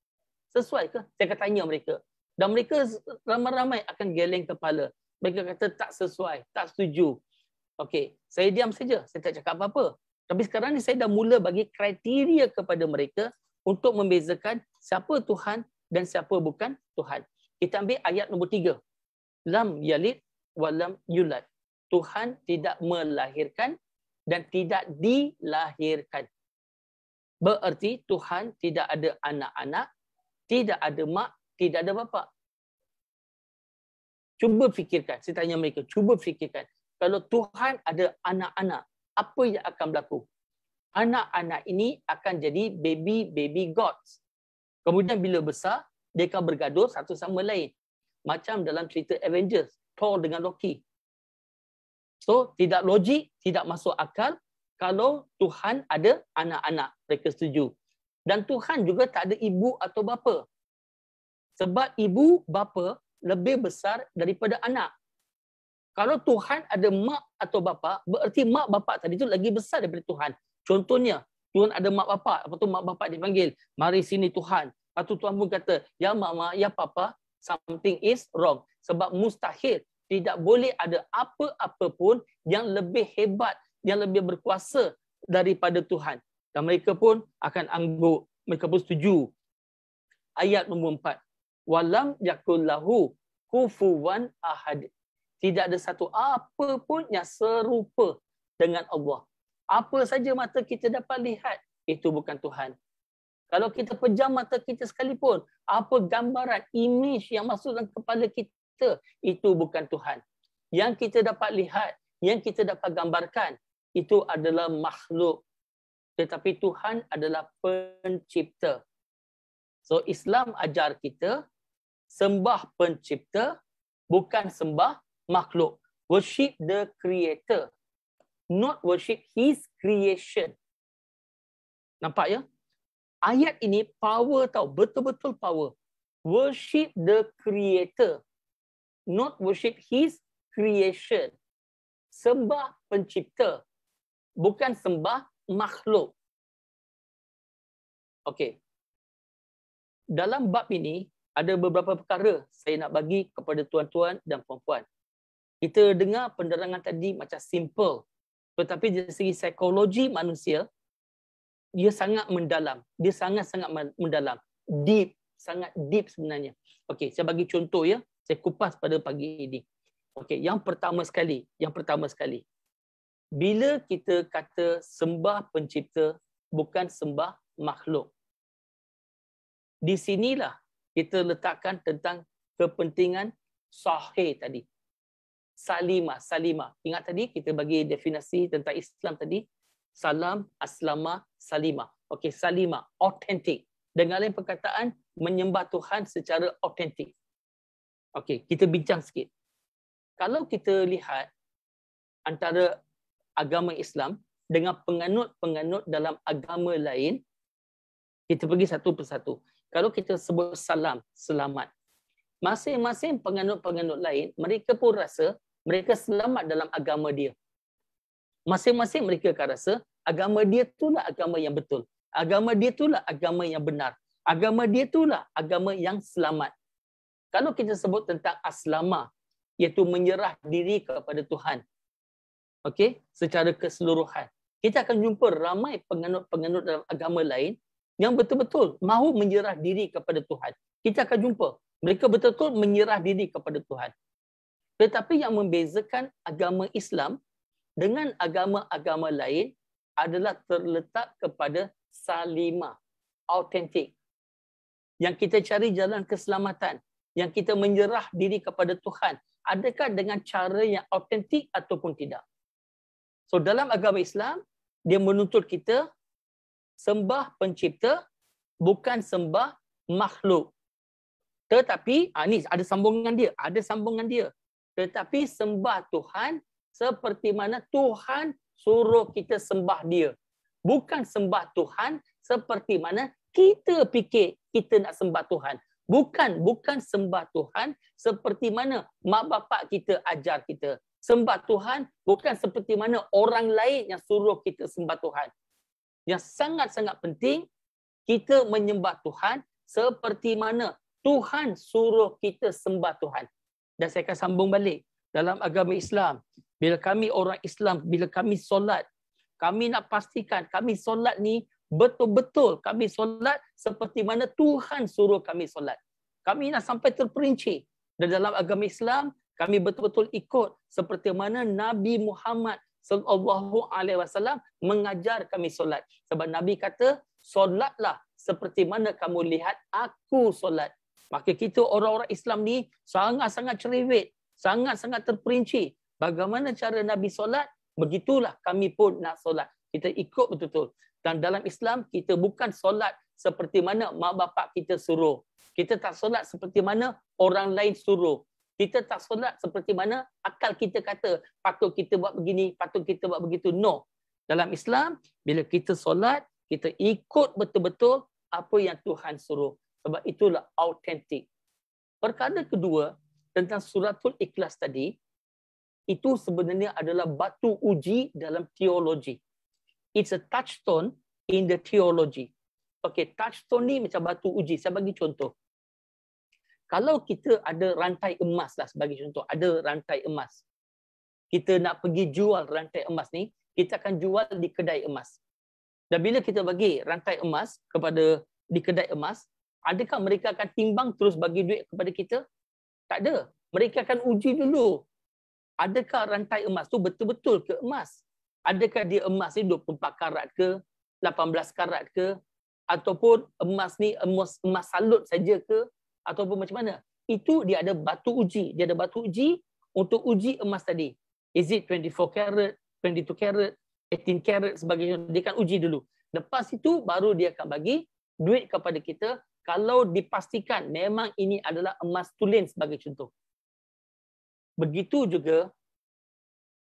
Sesuai ke? Saya akan tanya mereka. Dan mereka ramai-ramai akan geleng kepala. Mereka kata tak sesuai, tak setuju. Okey, saya diam saja. Saya tak cakap apa-apa. Tapi sekarang ni saya dah mula bagi kriteria kepada mereka untuk membezakan siapa Tuhan dan siapa bukan Tuhan. Kita ambil ayat nombor 3. Lam yalid wa lam yulad. Tuhan tidak melahirkan dan tidak dilahirkan. Bererti Tuhan tidak ada anak-anak, tidak ada mak, tidak ada bapa. Cuba fikirkan, saya tanya mereka, cuba fikirkan. Kalau Tuhan ada anak-anak, apa yang akan berlaku? Anak-anak ini akan jadi baby gods. Kemudian bila besar, dia akan bergaduh satu sama lain. Macam dalam cerita Avengers, Thor dengan Loki. So, tidak logik, tidak masuk akal kalau Tuhan ada anak-anak. Mereka setuju. Dan Tuhan juga tak ada ibu atau bapa. Sebab ibu, bapa lebih besar daripada anak. Kalau Tuhan ada mak atau bapa, bererti mak bapa tadi tu lagi besar daripada Tuhan. Contohnya, Tuhan ada mak bapa, lepas tu mak bapa dipanggil, mari sini Tuhan. Lepas tu Tuhan pun kata, ya mama, ya papa, something is wrong. Sebab mustahil, tidak boleh ada apa-apa pun yang lebih hebat, yang lebih berkuasa daripada Tuhan. Dan mereka pun akan angguk, mereka pun setuju. Ayat nombor 4. Walam yakul lahu kufuwan ahad. Tidak ada satu apa pun yang serupa dengan Allah. Apa saja mata kita dapat lihat, itu bukan Tuhan. Kalau kita pejam mata kita sekalipun, apa gambaran, image yang masuk dalam kepala kita, itu bukan Tuhan. Yang kita dapat lihat, yang kita dapat gambarkan, itu adalah makhluk. Tetapi Tuhan adalah pencipta. So Islam ajar kita sembah pencipta, bukan sembah makhluk. Worship the creator, not worship his creation. Nampak ya? Ayat ini power tau, betul-betul power. Worship the creator, not worship his creation. Sembah pencipta, bukan sembah makhluk. Okey. Dalam bab ini ada beberapa perkara saya nak bagi kepada tuan-tuan dan puan-puan. Kita dengar penerangan tadi macam simple, tetapi dari segi psikologi manusia, dia sangat mendalam. Dia sangat-sangat mendalam. Deep, sangat deep sebenarnya. Okey, saya bagi contoh ya. Saya kupas pada pagi ini. Okey, yang pertama sekali. Bila kita kata sembah pencipta, bukan sembah makhluk. Di sinilah kita letakkan tentang kepentingan sahih tadi. Salimah. Ingat tadi kita bagi definisi tentang Islam tadi. Salam, aslama, salimah. Okey, salimah, authentic. Dengan lain perkataan, menyembah Tuhan secara autentik. Okey, kita bincang sikit. Kalau kita lihat antara agama Islam dengan penganut-penganut dalam agama lain, kita pergi satu persatu. Kalau kita sebut salam, selamat. Masing-masing penganut-penganut lain, mereka pun rasa mereka selamat dalam agama dia. Masing-masing mereka akan rasa agama dia itulah agama yang betul. Agama dia itulah agama yang benar. Agama dia itulah agama yang selamat. Kalau kita sebut tentang aslama, iaitu menyerah diri kepada Tuhan. Okey, secara keseluruhan. Kita akan jumpa ramai penganut-penganut dalam agama lain yang betul-betul mahu menyerah diri kepada Tuhan. Kita akan jumpa mereka betul-betul menyerah diri kepada Tuhan. Tetapi yang membezakan agama Islam dengan agama-agama lain adalah terletak kepada salimah, autentik. Yang kita cari jalan keselamatan, yang kita menyerah diri kepada Tuhan, adakah dengan cara yang autentik ataupun tidak? So dalam agama Islam, dia menuntut kita sembah pencipta, bukan sembah makhluk. Tetapi, ni ada sambungan dia. Tetapi sembah Tuhan seperti mana Tuhan suruh kita sembah dia. Bukan sembah Tuhan seperti mana kita fikir kita nak sembah Tuhan. Bukan sembah Tuhan seperti mana mak bapak kita ajar kita. Sembah Tuhan bukan seperti mana orang lain yang suruh kita sembah Tuhan. Yang sangat-sangat penting, kita menyembah Tuhan seperti mana Tuhan suruh kita sembah Tuhan. Dan saya akan sambung balik. Dalam agama Islam, bila kami orang Islam, bila kami solat, kami nak pastikan kami solat ni betul-betul kami solat seperti mana Tuhan suruh kami solat. Kami nak sampai terperinci. Dan dalam agama Islam, kami betul-betul ikut seperti mana Nabi Muhammad SAW mengajar kami solat. Sebab Nabi kata, solatlah seperti mana kamu lihat aku solat. Maka kita orang-orang Islam ni sangat-sangat cerewet, sangat-sangat terperinci. Bagaimana cara Nabi solat, begitulah kami pun nak solat. Kita ikut betul-betul. Dan dalam Islam, kita bukan solat seperti mana mak bapak kita suruh. Kita tak solat seperti mana orang lain suruh. Kita tak solat seperti mana akal kita kata, patut kita buat begini, patut kita buat begitu. No. Dalam Islam, bila kita solat, kita ikut betul-betul apa yang Tuhan suruh. Sebab itulah autentik. Perkara kedua, tentang suratul ikhlas tadi, itu sebenarnya adalah batu uji dalam teologi. It's a touchstone in the theology. Okey, touchstone ni macam batu uji. Saya bagi contoh. Kalau kita ada rantai emas lah sebagai contoh, ada rantai emas. Kita nak pergi jual rantai emas ni, kita akan jual di kedai emas. Dan bila kita bagi rantai emas di kedai emas, adakah mereka akan timbang terus bagi duit kepada kita? Tak ada. Mereka akan uji dulu. Adakah rantai emas tu betul-betul ke emas? Adakah dia emas ni 24 karat ke? 18 karat ke? Ataupun emas ni emas salut saja ke? Ataupun macam mana? Itu dia ada batu uji. Dia ada batu uji untuk uji emas tadi. Is it 24 karat, 22 karat, 18 karat sebagai contoh. Dia akan uji dulu. Lepas itu baru dia akan bagi duit kepada kita kalau dipastikan memang ini adalah emas tulen sebagai contoh. Begitu juga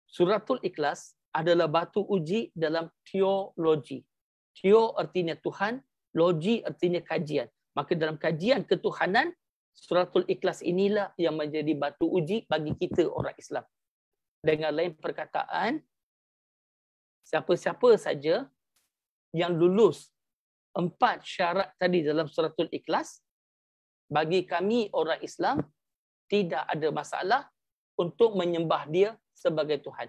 Suratul Ikhlas adalah batu uji dalam teologi. Teo artinya Tuhan, logi artinya kajian. Maka dalam kajian ketuhanan, Suratul Ikhlas inilah yang menjadi batu uji bagi kita orang Islam. Dengan lain perkataan, siapa-siapa saja yang lulus 4 syarat tadi dalam Suratul Ikhlas, bagi kami orang Islam tidak ada masalah untuk menyembah dia sebagai Tuhan.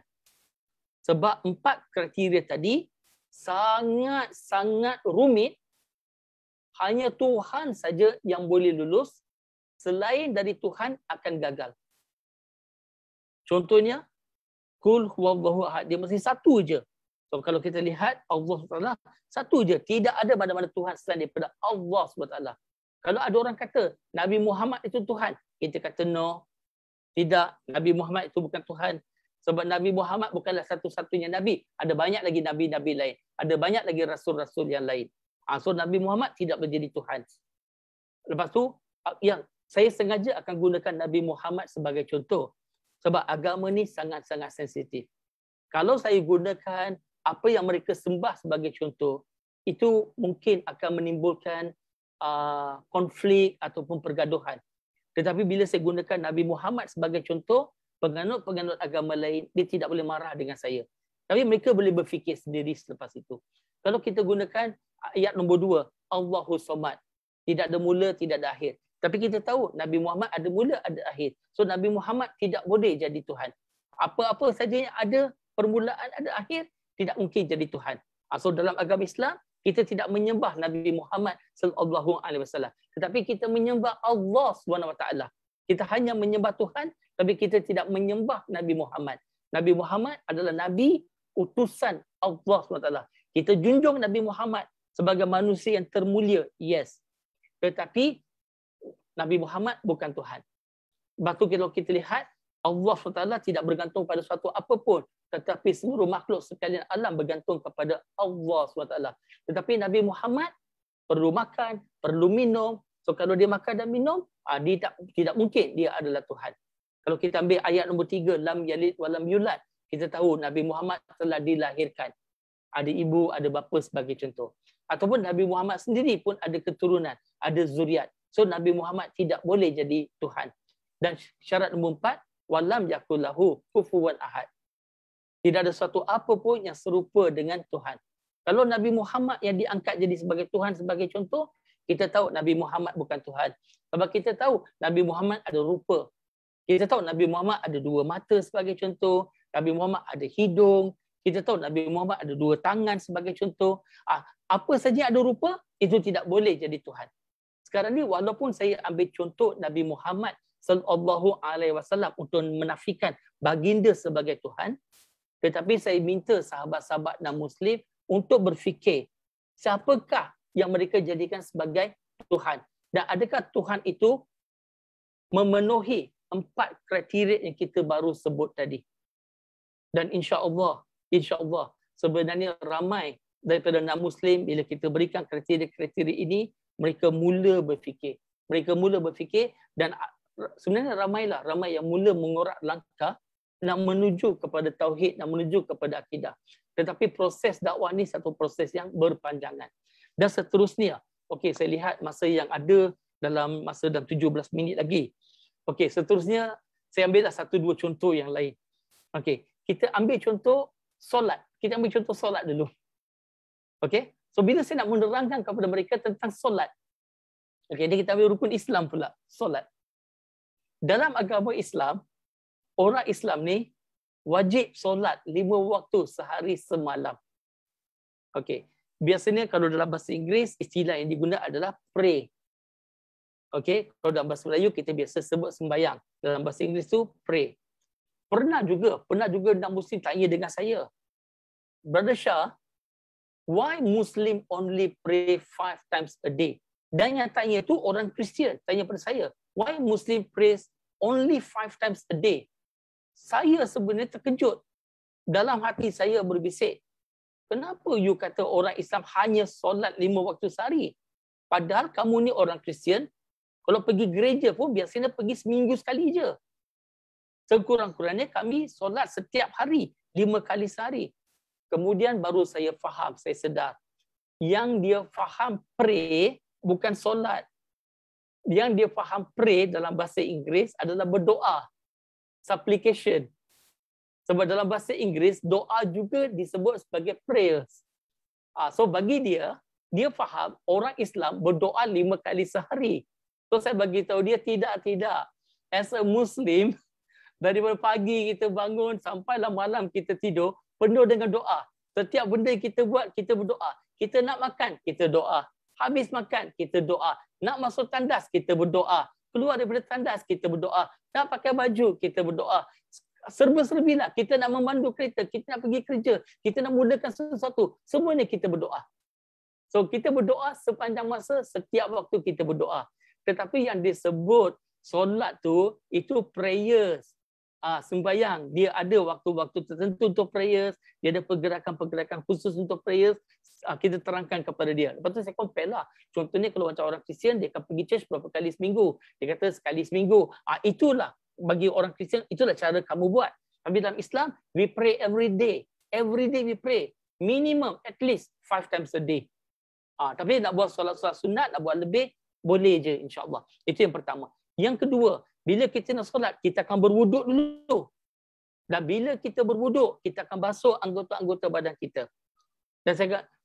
Sebab 4 kriteria tadi sangat-sangat rumit. Hanya Tuhan saja yang boleh lulus. Selain dari Tuhan akan gagal. Contohnya, Qul huwallahu ahad. Dia mesti satu je. So kalau kita lihat Allah SWT satu je. Tidak ada mana-mana Tuhan selain daripada Allah SWT. Kalau ada orang kata Nabi Muhammad itu Tuhan, kita kata no. Tidak, Nabi Muhammad itu bukan Tuhan. Sebab Nabi Muhammad bukanlah satu-satunya Nabi. Ada banyak lagi Nabi-Nabi lain. Ada banyak lagi Rasul-Rasul yang lain. So Nabi Muhammad tidak menjadi Tuhan. Lepas tu, yang saya sengaja akan gunakan Nabi Muhammad sebagai contoh. Sebab agama ni sangat-sangat sensitif. Kalau saya gunakan apa yang mereka sembah sebagai contoh, itu mungkin akan menimbulkan konflik ataupun pergaduhan. Tetapi bila saya gunakan Nabi Muhammad sebagai contoh, penganut-penganut agama lain, dia tidak boleh marah dengan saya. Tapi mereka boleh berfikir sendiri selepas itu. Kalau kita gunakan ayat nombor 2, Allahus Samad. Tidak ada mula, tidak ada akhir. Tapi kita tahu Nabi Muhammad ada mula, ada akhir. So Nabi Muhammad tidak boleh jadi Tuhan. Apa-apa saja yang ada permulaan, ada akhir, tidak mungkin jadi Tuhan. So dalam agama Islam, kita tidak menyembah Nabi Muhammad sallallahu alaihi wasallam, tetapi kita menyembah Allah Subhanahu wa taala. Kita hanya menyembah Tuhan, tapi kita tidak menyembah Nabi Muhammad. Nabi Muhammad adalah nabi utusan Allah Subhanahu wa taala. Kita junjung Nabi Muhammad sebagai manusia yang termulia, yes. Tetapi Nabi Muhammad bukan Tuhan. Sebab tu kalau kita lihat, Allah SWT tidak bergantung pada suatu apapun, tetapi seluruh makhluk sekalian alam bergantung kepada Allah SWT. Tetapi Nabi Muhammad perlu makan, perlu minum. So kalau dia makan dan minum, dia tidak mungkin dia adalah Tuhan. Kalau kita ambil ayat nombor 3, lam yalid wa lam yulad, kita tahu Nabi Muhammad telah dilahirkan. Ada ibu, ada bapa sebagai contoh. Ataupun Nabi Muhammad sendiri pun ada keturunan, ada zuriat. So Nabi Muhammad tidak boleh jadi Tuhan. Dan syarat nombor 4, walam yakul lahu kufuwan ahad. Tidak ada suatu apa pun yang serupa dengan Tuhan. Kalau Nabi Muhammad yang diangkat jadi sebagai Tuhan sebagai contoh, kita tahu Nabi Muhammad bukan Tuhan. Sebab kita tahu Nabi Muhammad ada rupa. Kita tahu Nabi Muhammad ada 2 mata sebagai contoh. Nabi Muhammad ada hidung. Kita tahu Nabi Muhammad ada 2 tangan sebagai contoh. Apa saja ada rupa, itu tidak boleh jadi Tuhan. Sekarang ni walaupun saya ambil contoh Nabi Muhammad sallallahu alaihi wasallam untuk menafikan baginda sebagai Tuhan, tetapi saya minta sahabat-sahabat dan Muslim untuk berfikir, siapakah yang mereka jadikan sebagai Tuhan? Dan adakah Tuhan itu memenuhi 4 kriteria yang kita baru sebut tadi? Dan insya-Allah sebenarnya ramai daripada non-Muslim bila kita berikan kriteria-kriteria ini, mereka mula berfikir. Dan sebenarnya ramai yang mula mengorak langkah nak menuju kepada tauhid, nak menuju kepada akidah. Tetapi proses dakwah ni satu proses yang berpanjangan. Dan seterusnya, okey, saya lihat masa yang ada dalam 17 minit lagi. Okey, seterusnya saya ambillah 1-2 contoh yang lain. Okey, kita ambil contoh solat. Kita ambil contoh solat dulu. Okey, so bila saya nak menerangkan kepada mereka tentang solat, okey, kita ambil rukun Islam pula, solat. Dalam agama Islam, orang Islam ni wajib solat 5 waktu sehari semalam. Okey. Biasanya kalau dalam bahasa Inggeris, istilah yang digunakan adalah pray. Okey. Kalau dalam bahasa Melayu, kita biasa sebut sembahyang. Dalam bahasa Inggeris tu pray. Pernah juga non-Muslim tanya dengan saya, Brother Shah, why Muslim only pray 5 times a day? Dan yang tanya tu orang Kristian tanya pada saya, why Muslim prays only 5 times a day? Saya sebenarnya terkejut. Dalam hati saya berbisik, Kenapa you kata orang Islam hanya solat 5 waktu sehari? Padahal kamu ni orang Kristian, kalau pergi gereja pun biasanya pergi seminggu sekali je. Sekurang-kurangnya kami solat setiap hari, 5 kali sehari. Kemudian baru saya faham, saya sedar. Yang dia faham pray bukan solat. Yang dia faham pray dalam bahasa Inggeris adalah berdoa. Supplication. Sebab dalam bahasa Inggeris, doa juga disebut sebagai prayers. So bagi dia faham orang Islam berdoa 5 kali sehari. So saya bagi tahu dia tidak. As a Muslim, daripada pagi kita bangun sampailah malam kita tidur, penuh dengan doa. Setiap benda kita buat, kita berdoa. Kita nak makan, kita doa. Habis makan, kita doa. Nak masuk tandas, kita berdoa. Keluar daripada tandas, kita berdoa. Nak pakai baju, kita berdoa. Serba-serbilah. Kita nak memandu kereta, kita nak pergi kerja, kita nak mulakan sesuatu. Semuanya kita berdoa. So kita berdoa sepanjang masa, setiap waktu kita berdoa. Tetapi yang disebut solat tu, itu prayers. Sembahyang. Dia ada waktu-waktu tertentu untuk prayers. Dia ada pergerakan-pergerakan khusus untuk prayers. Kita terangkan kepada dia. Lepas tu saya compare lah. Contohnya kalau macam orang Kristian, dia akan pergi church berapa kali seminggu. Dia kata sekali seminggu. Itulah bagi orang Kristian, itulah cara kamu buat. Tapi dalam Islam, we pray every day. Every day we pray. Minimum at least 5 times a day. Tapi nak buat solat-solat sunat, nak buat lebih, boleh je insya-Allah. Itu yang pertama. Yang kedua, bila kita nak solat, kita akan berwuduk dulu. Dan bila kita berwuduk, kita akan basuh anggota-anggota badan kita.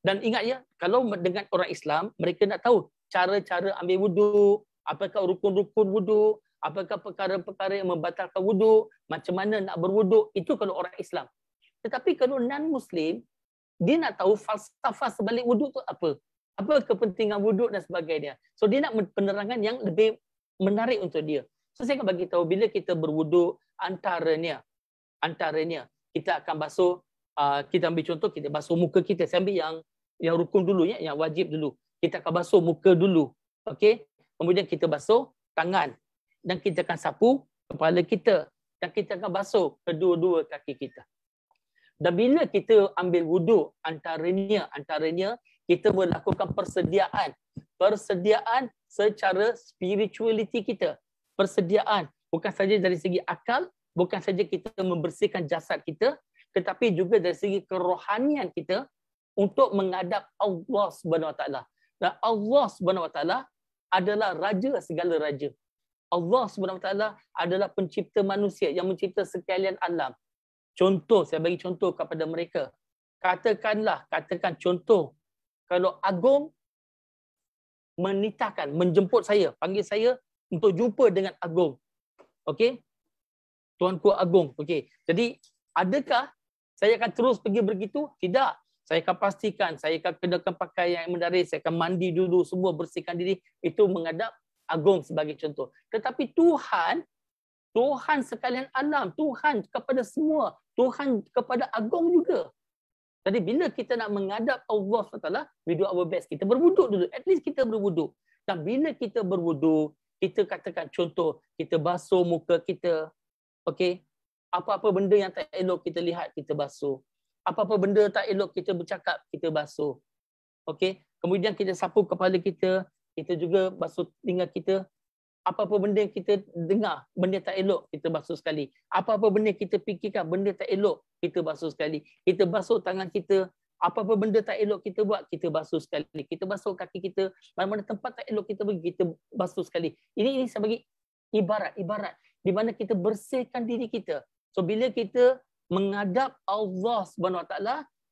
Dan ingat ya, kalau dengan orang Islam, mereka nak tahu cara-cara ambil wuduk, apakah rukun-rukun wuduk, apakah perkara-perkara yang membatalkan wuduk, macam mana nak berwuduk, itu kalau orang Islam. Tetapi kalau non-Muslim, dia nak tahu falsafah sebalik wuduk tu apa. Apa kepentingan wuduk dan sebagainya. So dia nak penerangan yang lebih menarik untuk dia. So saya akan bagi tahu bila kita berwuduk, antaranya kita akan basuh, kita ambil contoh, kita basuh muka kita. Saya ambil yang rukun dulu ya, yang wajib dulu. Kita akan basuh muka dulu. Okey? Kemudian kita basuh tangan. Dan kita akan sapu kepala kita. Dan kita akan basuh kedua-dua kaki kita. Dan bila kita ambil wuduk, antaranya kita melakukan persediaan secara spirituality kita. Persediaan bukan saja dari segi akal, bukan saja kita membersihkan jasad kita, tetapi juga dari segi kerohanian kita untuk menghadap Allah Subhanahu Wa Taala. Dan Allah Subhanahu Wa Taala adalah raja segala raja. Allah Subhanahu Wa Taala adalah pencipta manusia yang mencipta sekalian alam. Contoh, saya bagi contoh kepada mereka. Katakan contoh, kalau Agong menjemput saya, panggil saya untuk jumpa dengan Agong. Okey? Tuanku Agong. Okey. Jadi, adakah saya akan terus pergi begitu? Tidak. Saya akan pastikan, saya akan kenakan pakaian yang mendaris, saya akan mandi dulu, semua bersihkan diri. Itu menghadap Agong sebagai contoh. Tetapi Tuhan sekalian alam, Tuhan kepada semua, Tuhan kepada Agong juga. Jadi bila kita nak menghadap Allah SWT, we do our best. Kita berwuduk dulu. At least kita berwuduk. Dan bila kita berwuduk, kita katakan contoh, kita basuh muka kita. Okey? Apa-apa benda yang tak elok kita lihat, kita basuh. Apa-apa benda tak elok kita bercakap, kita basuh. Okey? Kemudian kita sapu kepala kita, kita juga basuh telinga kita. Apa-apa benda yang kita dengar, benda tak elok, kita basuh sekali. Apa-apa benda kita fikirkan, benda tak elok, kita basuh sekali. Kita basuh tangan kita. Apa-apa benda tak elok kita buat, kita basuh sekali. Kita basuh kaki kita. Mana-mana tempat tak elok kita pergi, kita basuh sekali. Ini saya bagi ibarat di mana kita bersihkan diri kita. So bila kita menghadap Allah SWT,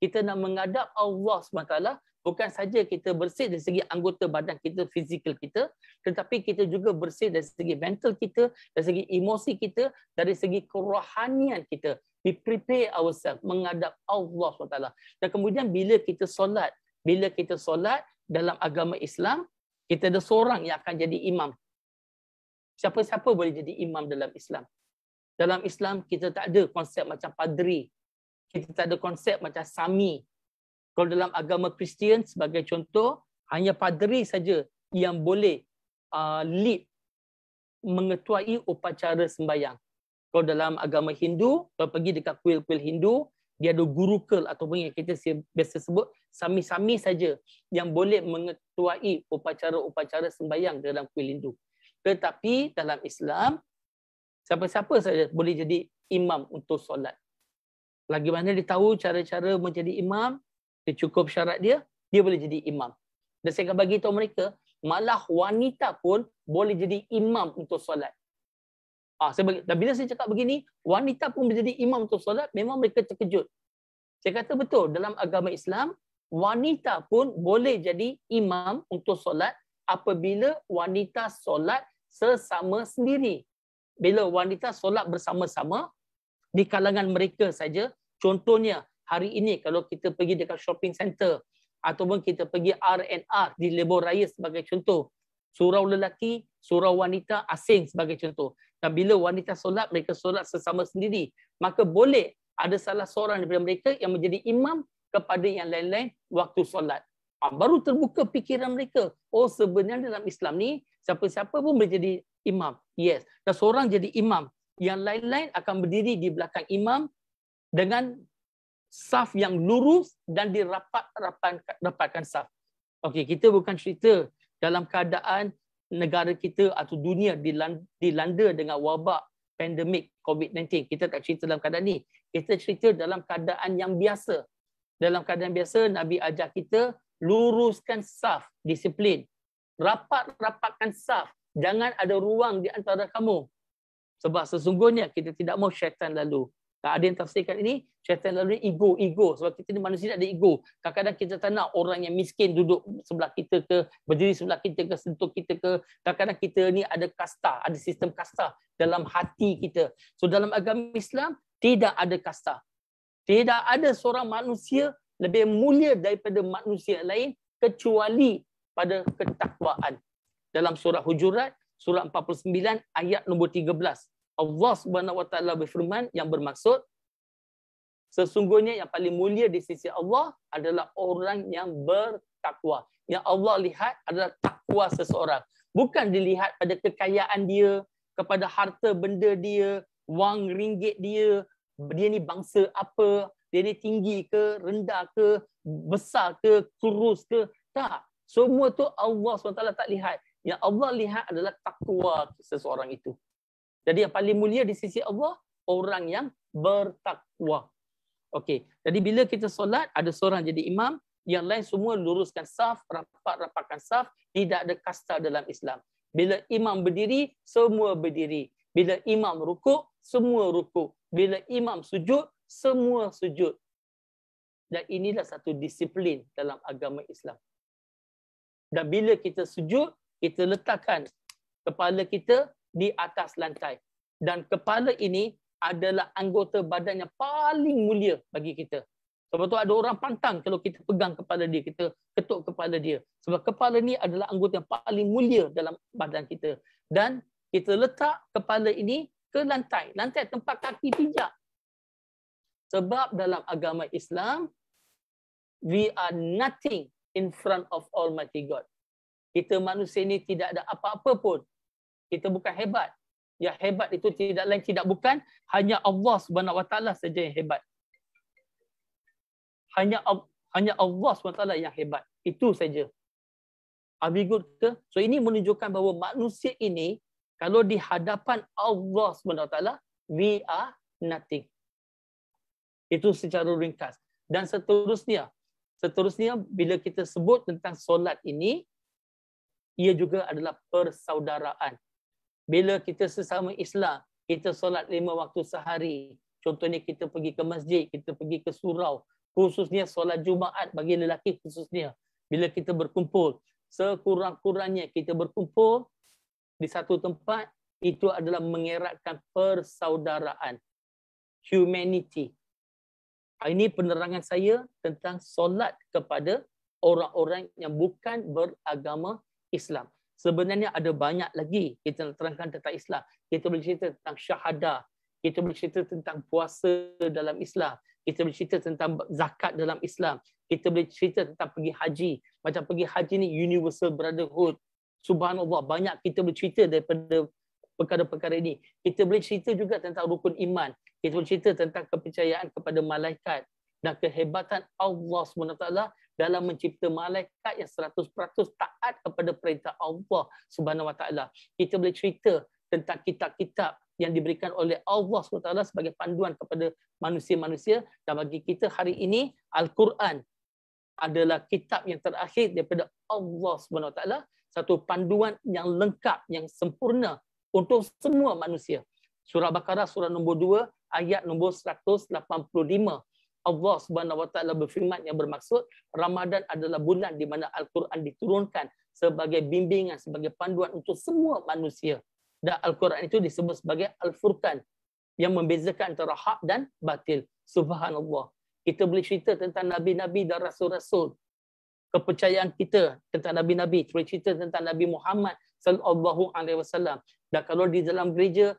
kita nak menghadap Allah SWT, bukan saja kita bersih dari segi anggota badan kita, fizikal kita, tetapi kita juga bersih dari segi mental kita, dari segi emosi kita, dari segi kerohanian kita. We prepare ourselves menghadap Allah SWT. Dan kemudian bila kita solat dalam agama Islam, kita ada seorang yang akan jadi imam. Siapa-siapa boleh jadi imam dalam Islam. Dalam Islam, kita tak ada konsep macam padri. Kita tak ada konsep macam sami. Kalau dalam agama Kristian, sebagai contoh, hanya padri saja yang boleh lead, mengetuai upacara sembahyang. Kalau dalam agama Hindu, kalau pergi dekat kuil-kuil Hindu, Dia ada gurukul ataupun yang kita biasa sebut sami-sami saja yang boleh mengetuai upacara-upacara sembahyang dalam kuil Hindu. Tetapi dalam Islam, siapa-siapa saja boleh jadi imam untuk solat. Lagi mana dia tahu cara-cara menjadi imam, dia cukup syarat dia boleh jadi imam. Dan saya akan bagi tahu mereka, malah wanita pun boleh jadi imam untuk solat. Dan bila saya cakap begini, wanita pun menjadi imam untuk solat, memang mereka terkejut. Saya kata betul, dalam agama Islam, wanita pun boleh jadi imam untuk solat apabila wanita solat sesama sendiri. Bila wanita solat bersama-sama di kalangan mereka saja, contohnya hari ini kalau kita pergi dekat shopping center ataupun kita pergi R&R di lebuh raya sebagai contoh, surau lelaki, surau wanita asing sebagai contoh. Dan bila wanita solat, mereka solat sesama sendiri. Maka boleh ada salah seorang daripada mereka yang menjadi imam kepada yang lain-lain waktu solat. Baru terbuka fikiran mereka. Oh, sebenarnya dalam Islam ni, siapa-siapa pun boleh jadi imam. Yes. Dan seorang jadi imam. Yang lain-lain akan berdiri di belakang imam dengan saf yang lurus dan dirapatkan saf. Okey, kita bukan cerita dalam keadaan negara kita atau dunia dilanda dengan wabak pandemik COVID-19. Kita tak cerita dalam keadaan ni. Kita cerita dalam keadaan yang biasa. Dalam keadaan biasa, Nabi ajar kita luruskan saf, disiplin. Rapatkan saf. Jangan ada ruang di antara kamu. Sebab sesungguhnya kita tidak mahu syaitan lalu. Ada yang tafsirkan ini, syaitan lalu ni ego. Sebab kita ni manusia ada ego. Kadang-kadang kita tak nak orang yang miskin duduk sebelah kita ke, berdiri sebelah kita ke, sentuh kita ke. Kadang-kadang kita ni ada kasta, ada sistem kasta dalam hati kita. So dalam agama Islam, tidak ada kasta. Tidak ada seorang manusia lebih mulia daripada manusia lain kecuali pada ketakwaan. Dalam surah Hujurat, surah 49 ayat nombor 13. Allah Subhanahu Wa Taala berfirman yang bermaksud, sesungguhnya yang paling mulia di sisi Allah adalah orang yang bertakwa. Yang Allah lihat adalah takwa seseorang. Bukan dilihat pada kekayaan dia, kepada harta benda dia, wang ringgit dia ni bangsa apa, dia ni tinggi ke, rendah ke, besar ke, kurus ke. Tak. Semua tu Allah SWT tak lihat. Yang Allah lihat adalah takwa seseorang itu. Jadi yang paling mulia di sisi Allah, orang yang bertakwa. Okey. Jadi bila kita solat, ada seorang jadi imam, yang lain semua luruskan saf, rapatkan saf, tidak ada kasta dalam Islam. Bila imam berdiri, semua berdiri. Bila imam rukuk, semua rukuk. Bila imam sujud, semua sujud. Dan inilah satu disiplin dalam agama Islam. Dan bila kita sujud, kita letakkan kepala kita di atas lantai. Dan kepala ini adalah anggota badan yang paling mulia bagi kita. Sebab tu ada orang pantang kalau kita pegang kepala dia, kita ketuk kepala dia. Sebab kepala ni adalah anggota yang paling mulia dalam badan kita. Dan kita letak kepala ini ke lantai. Lantai tempat kaki pijak. Sebab dalam agama Islam, we are nothing in front of Almighty God. Kita manusia ini tidak ada apa-apa pun. Kita bukan hebat. Yang hebat itu tidak lain tidak bukan hanya Allah Subhanahu Wa Taala saja yang hebat. Hanya Allah SWT yang hebat. Itu saja. Are we good ke? So ini menunjukkan bahawa manusia ini kalau di hadapan Allah SWT, we are nothing. Itu secara ringkas. Dan seterusnya bila kita sebut tentang solat ini, ia juga adalah persaudaraan. Bila kita sesama Islam, kita solat 5 waktu sehari. Contohnya kita pergi ke masjid, kita pergi ke surau. Khususnya solat Jumaat bagi lelaki khususnya. Bila kita berkumpul, sekurang-kurangnya kita berkumpul di satu tempat, itu adalah mengeratkan persaudaraan. Humanity. Ini penerangan saya tentang solat kepada orang-orang yang bukan beragama Islam. Sebenarnya ada banyak lagi kita terangkan tentang Islam. Kita boleh cerita tentang syahadah. Kita boleh cerita tentang puasa dalam Islam. Kita boleh cerita tentang zakat dalam Islam. Kita boleh cerita tentang pergi haji. Macam pergi haji ni universal brotherhood. Subhanallah, banyak kita boleh cerita daripada perkara-perkara ini. Kita boleh cerita juga tentang rukun iman. Kita boleh cerita tentang kepercayaan kepada malaikat dan kehebatan Allah SWT dalam mencipta malaikat yang 100% taat kepada perintah Allah SWT. Kita boleh cerita tentang kitab-kitab yang diberikan oleh Allah SWT sebagai panduan kepada manusia-manusia. Dan bagi kita hari ini, Al-Quran adalah kitab yang terakhir daripada Allah SWT, satu panduan yang lengkap, yang sempurna untuk semua manusia. Surah Baqarah surah nombor 2 ayat nombor 185. Allah Subhanahu Wa Taala berfirman yang bermaksud Ramadan adalah bulan di mana Al-Quran diturunkan sebagai bimbingan, sebagai panduan untuk semua manusia. Dan Al-Quran itu disebut sebagai Al-Furqan yang membezakan antara hak dan batil. Subhanallah. Kita boleh cerita tentang Nabi-Nabi dan Rasul-Rasul. Kepercayaan kita tentang Nabi-Nabi. Boleh cerita tentang Nabi Muhammad Sallallahu Alaihi Wasallam. Dan kalau di dalam gereja,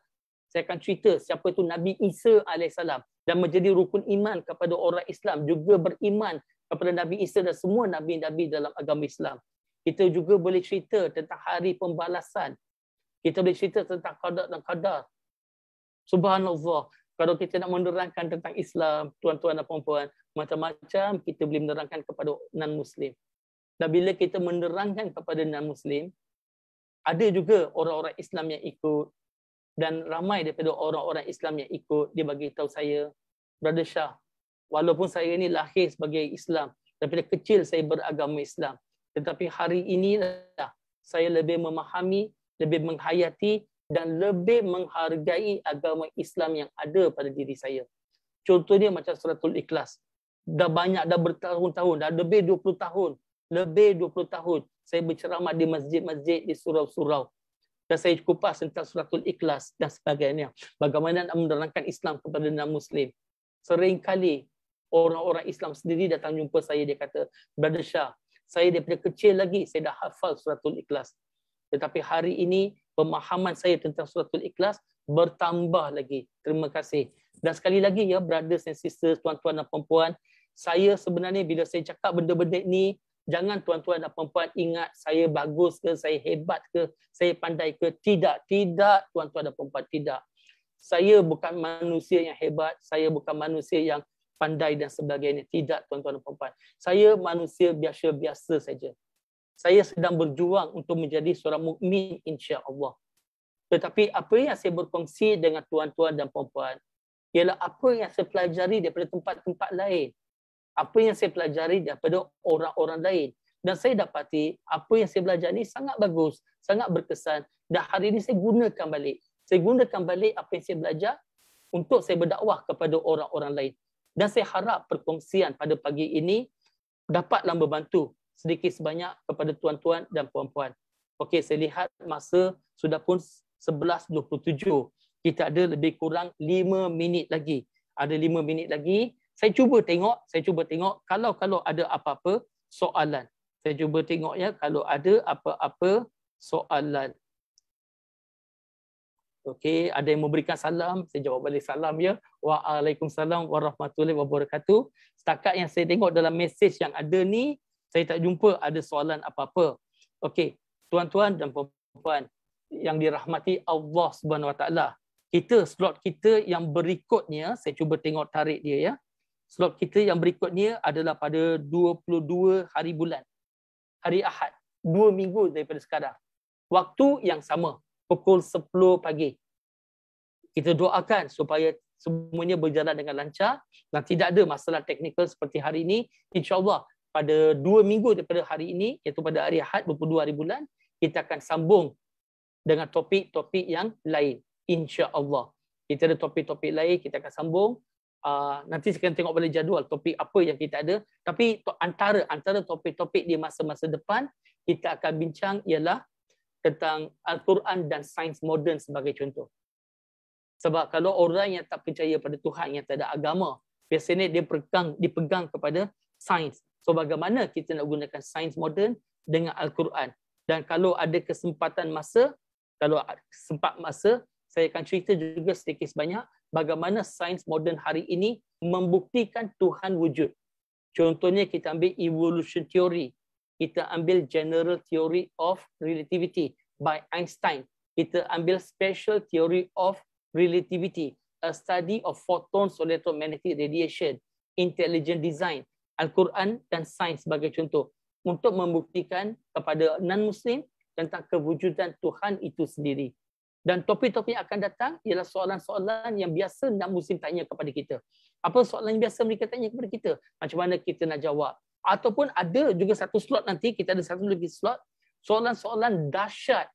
saya akan cerita siapa itu Nabi Isa alaihissalam dan menjadi rukun iman kepada orang Islam, juga beriman kepada Nabi Isa dan semua nabi-nabi dalam agama Islam. Kita juga boleh cerita tentang hari pembalasan. Kita boleh cerita tentang qada dan qadar. Subhanallah. Kalau kita nak menerangkan tentang Islam, tuan-tuan dan puan-puan, macam-macam kita boleh menerangkan kepada non-Muslim. Dan bila kita menerangkan kepada non-Muslim, ada juga orang-orang Islam yang ikut. Dan ramai daripada orang-orang Islam yang ikut, dia bagi tahu saya, Brother Shah, walaupun saya ni lahir sebagai Islam, daripada kecil saya beragama Islam, tetapi hari inilah saya lebih memahami, lebih menghayati dan lebih menghargai agama Islam yang ada pada diri saya. Contohnya macam Suratul Ikhlas. Dah banyak, dah bertahun-tahun, dah lebih 20 tahun. Lebih 20 tahun saya berceramah di masjid-masjid, di surau-surau. Dan saya kupas tentang Suratul Ikhlas dan sebagainya. Bagaimana nak menerangkan Islam kepada non-Muslim. Seringkali orang-orang Islam sendiri datang jumpa saya, dia kata, Brother Shah, saya daripada kecil lagi, saya dah hafal Suratul Ikhlas. Tetapi hari ini, pemahaman saya tentang Suratul Ikhlas bertambah lagi. Terima kasih. Dan sekali lagi ya, brothers and sisters, tuan-tuan dan perempuan, saya sebenarnya bila saya cakap benda-benda ini, jangan tuan-tuan dan perempuan ingat saya bagus ke, saya hebat ke, saya pandai ke. Tidak, tidak tuan-tuan dan perempuan, tidak. Saya bukan manusia yang hebat, saya bukan manusia yang pandai dan sebagainya. Tidak tuan-tuan dan perempuan. Saya manusia biasa-biasa saja. Saya sedang berjuang untuk menjadi seorang mukmin insya-Allah. Tetapi apa yang saya berkongsi dengan tuan-tuan dan perempuan ialah apa yang saya pelajari daripada tempat-tempat lain. Apa yang saya pelajari daripada orang-orang lain. Dan saya dapati apa yang saya belajar ni sangat bagus, sangat berkesan. Dan hari ini saya gunakan balik. Saya gunakan balik apa yang saya belajar untuk saya berdakwah kepada orang-orang lain. Dan saya harap perkongsian pada pagi ini dapatlah membantu sedikit sebanyak kepada tuan-tuan dan puan-puan. Okey, saya lihat masa sudah pun 11.27. Kita ada lebih kurang 5 minit lagi. Ada 5 minit lagi. Saya cuba tengok kalau ada apa-apa soalan. Saya cuba tengok ya kalau ada apa-apa soalan. Okey, ada yang memberikan salam, saya jawab balik salam ya. Waalaikumsalam warahmatullahi wabarakatuh. Setakat yang saya tengok dalam mesej yang ada ni, saya tak jumpa ada soalan apa-apa. Okey, tuan-tuan dan puan-puan yang dirahmati Allah Subhanahu Wa Taala. Slot kita yang berikutnya, saya cuba tengok tarik dia ya. Slot kita yang berikutnya adalah pada 22 hari bulan. Hari Ahad. 2 minggu daripada sekarang. Waktu yang sama. Pukul 10 pagi. Kita doakan supaya semuanya berjalan dengan lancar dan tidak ada masalah teknikal seperti hari ini. InsyaAllah pada 2 minggu daripada hari ini, iaitu pada hari Ahad 22 hari bulan, kita akan sambung dengan topik-topik yang lain. InsyaAllah. Kita ada topik-topik lain, kita akan sambung. Nanti saya akan tengok balik jadual topik apa yang kita ada. Tapi antara topik-topik di masa-masa depan, kita akan bincang ialah tentang Al-Quran dan sains moden sebagai contoh. Sebab kalau orang yang tak percaya pada Tuhan, yang tak ada agama, biasanya dia dipegang kepada sains. So bagaimana kita nak gunakan sains moden dengan Al-Quran. Dan kalau ada kesempatan masa, saya akan cerita juga sedikit sebanyak bagaimana sains moden hari ini membuktikan Tuhan wujud. Contohnya kita ambil evolution theory. Kita ambil general theory of relativity by Einstein. Kita ambil special theory of relativity. study of photons electromagnetic radiation, intelligent design, Al-Quran dan sains sebagai contoh untuk membuktikan kepada non-Muslim tentang kewujudan Tuhan itu sendiri. Dan topik-topik yang akan datang ialah soalan-soalan yang biasa non-Muslim tanya kepada kita. Apa soalan yang biasa mereka tanya kepada kita? Macam mana kita nak jawab? Ataupun ada juga satu slot nanti, kita ada satu lagi slot, soalan-soalan dahsyat.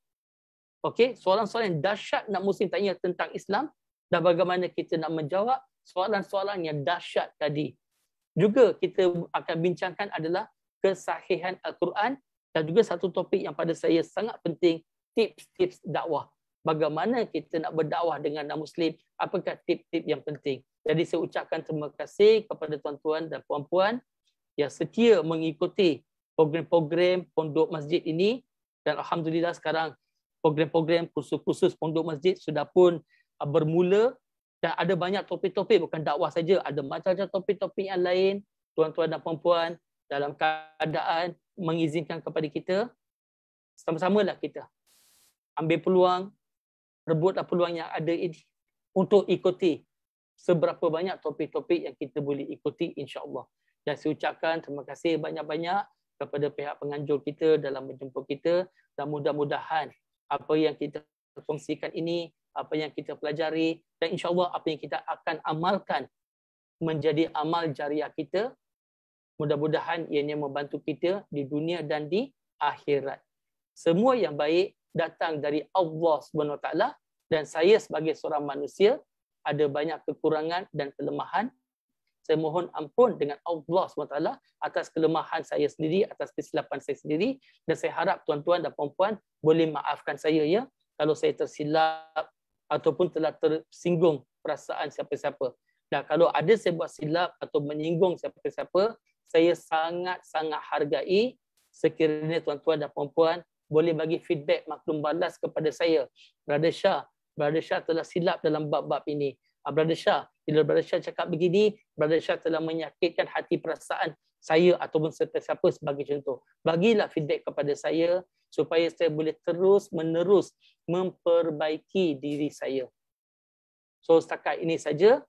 Okey, soalan-soalan yang dahsyat non-Muslim tanya tentang Islam dan bagaimana kita nak menjawab soalan-soalan yang dahsyat tadi. Juga kita akan bincangkan adalah kesahihan Al-Quran dan juga satu topik yang pada saya sangat penting, tips-tips dakwah. Bagaimana kita nak berdakwah dengan non-Muslim, apakah tip-tip yang penting. Jadi saya ucapkan terima kasih kepada tuan-tuan dan puan-puan yang setia mengikuti program-program Pondok Masjid ini dan alhamdulillah sekarang program-program kursus-kursus Pondok Masjid sudah pun bermula dan ada banyak topik-topik, bukan dakwah saja, ada macam-macam topik-topik yang lain. Tuan-tuan dan puan-puan dalam keadaan mengizinkan kepada kita, sama-samalah kita ambil peluang, rebutlah peluang yang ada ini untuk ikuti seberapa banyak topik-topik yang kita boleh ikuti insya-Allah. Dan saya ucapkan terima kasih banyak-banyak kepada pihak penganjur kita dalam menjemput kita dan mudah-mudahan apa yang kita kongsikan ini, apa yang kita pelajari dan insya-Allah apa yang kita akan amalkan menjadi amal jariah kita. Mudah-mudahan ianya membantu kita di dunia dan di akhirat. Semua yang baik datang dari Allah SWT dan saya sebagai seorang manusia ada banyak kekurangan dan kelemahan. Saya mohon ampun dengan Allah SWT atas kelemahan saya sendiri, atas kesilapan saya sendiri dan saya harap tuan-tuan dan puan-puan boleh maafkan saya ya kalau saya tersilap ataupun telah tersinggung perasaan siapa-siapa. Dan kalau ada saya buat silap atau menyinggung siapa-siapa, saya sangat-sangat hargai sekiranya tuan-tuan dan puan-puan boleh bagi feedback maklum balas kepada saya. Brother Shah telah silap dalam bab-bab ini. Brother Shah, bila Brother Shah cakap begini, Brother Shah telah menyakitkan hati perasaan saya ataupun siapa sebagai contoh. Bagilah feedback kepada saya supaya saya boleh terus-menerus memperbaiki diri saya. So setakat ini saja.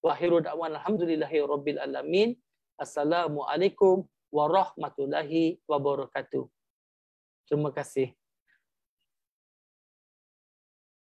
Wa akhiru da'wan alhamdulillahi rabbil alamin. Assalamualaikum warahmatullahi wabarakatuh. Terima kasih.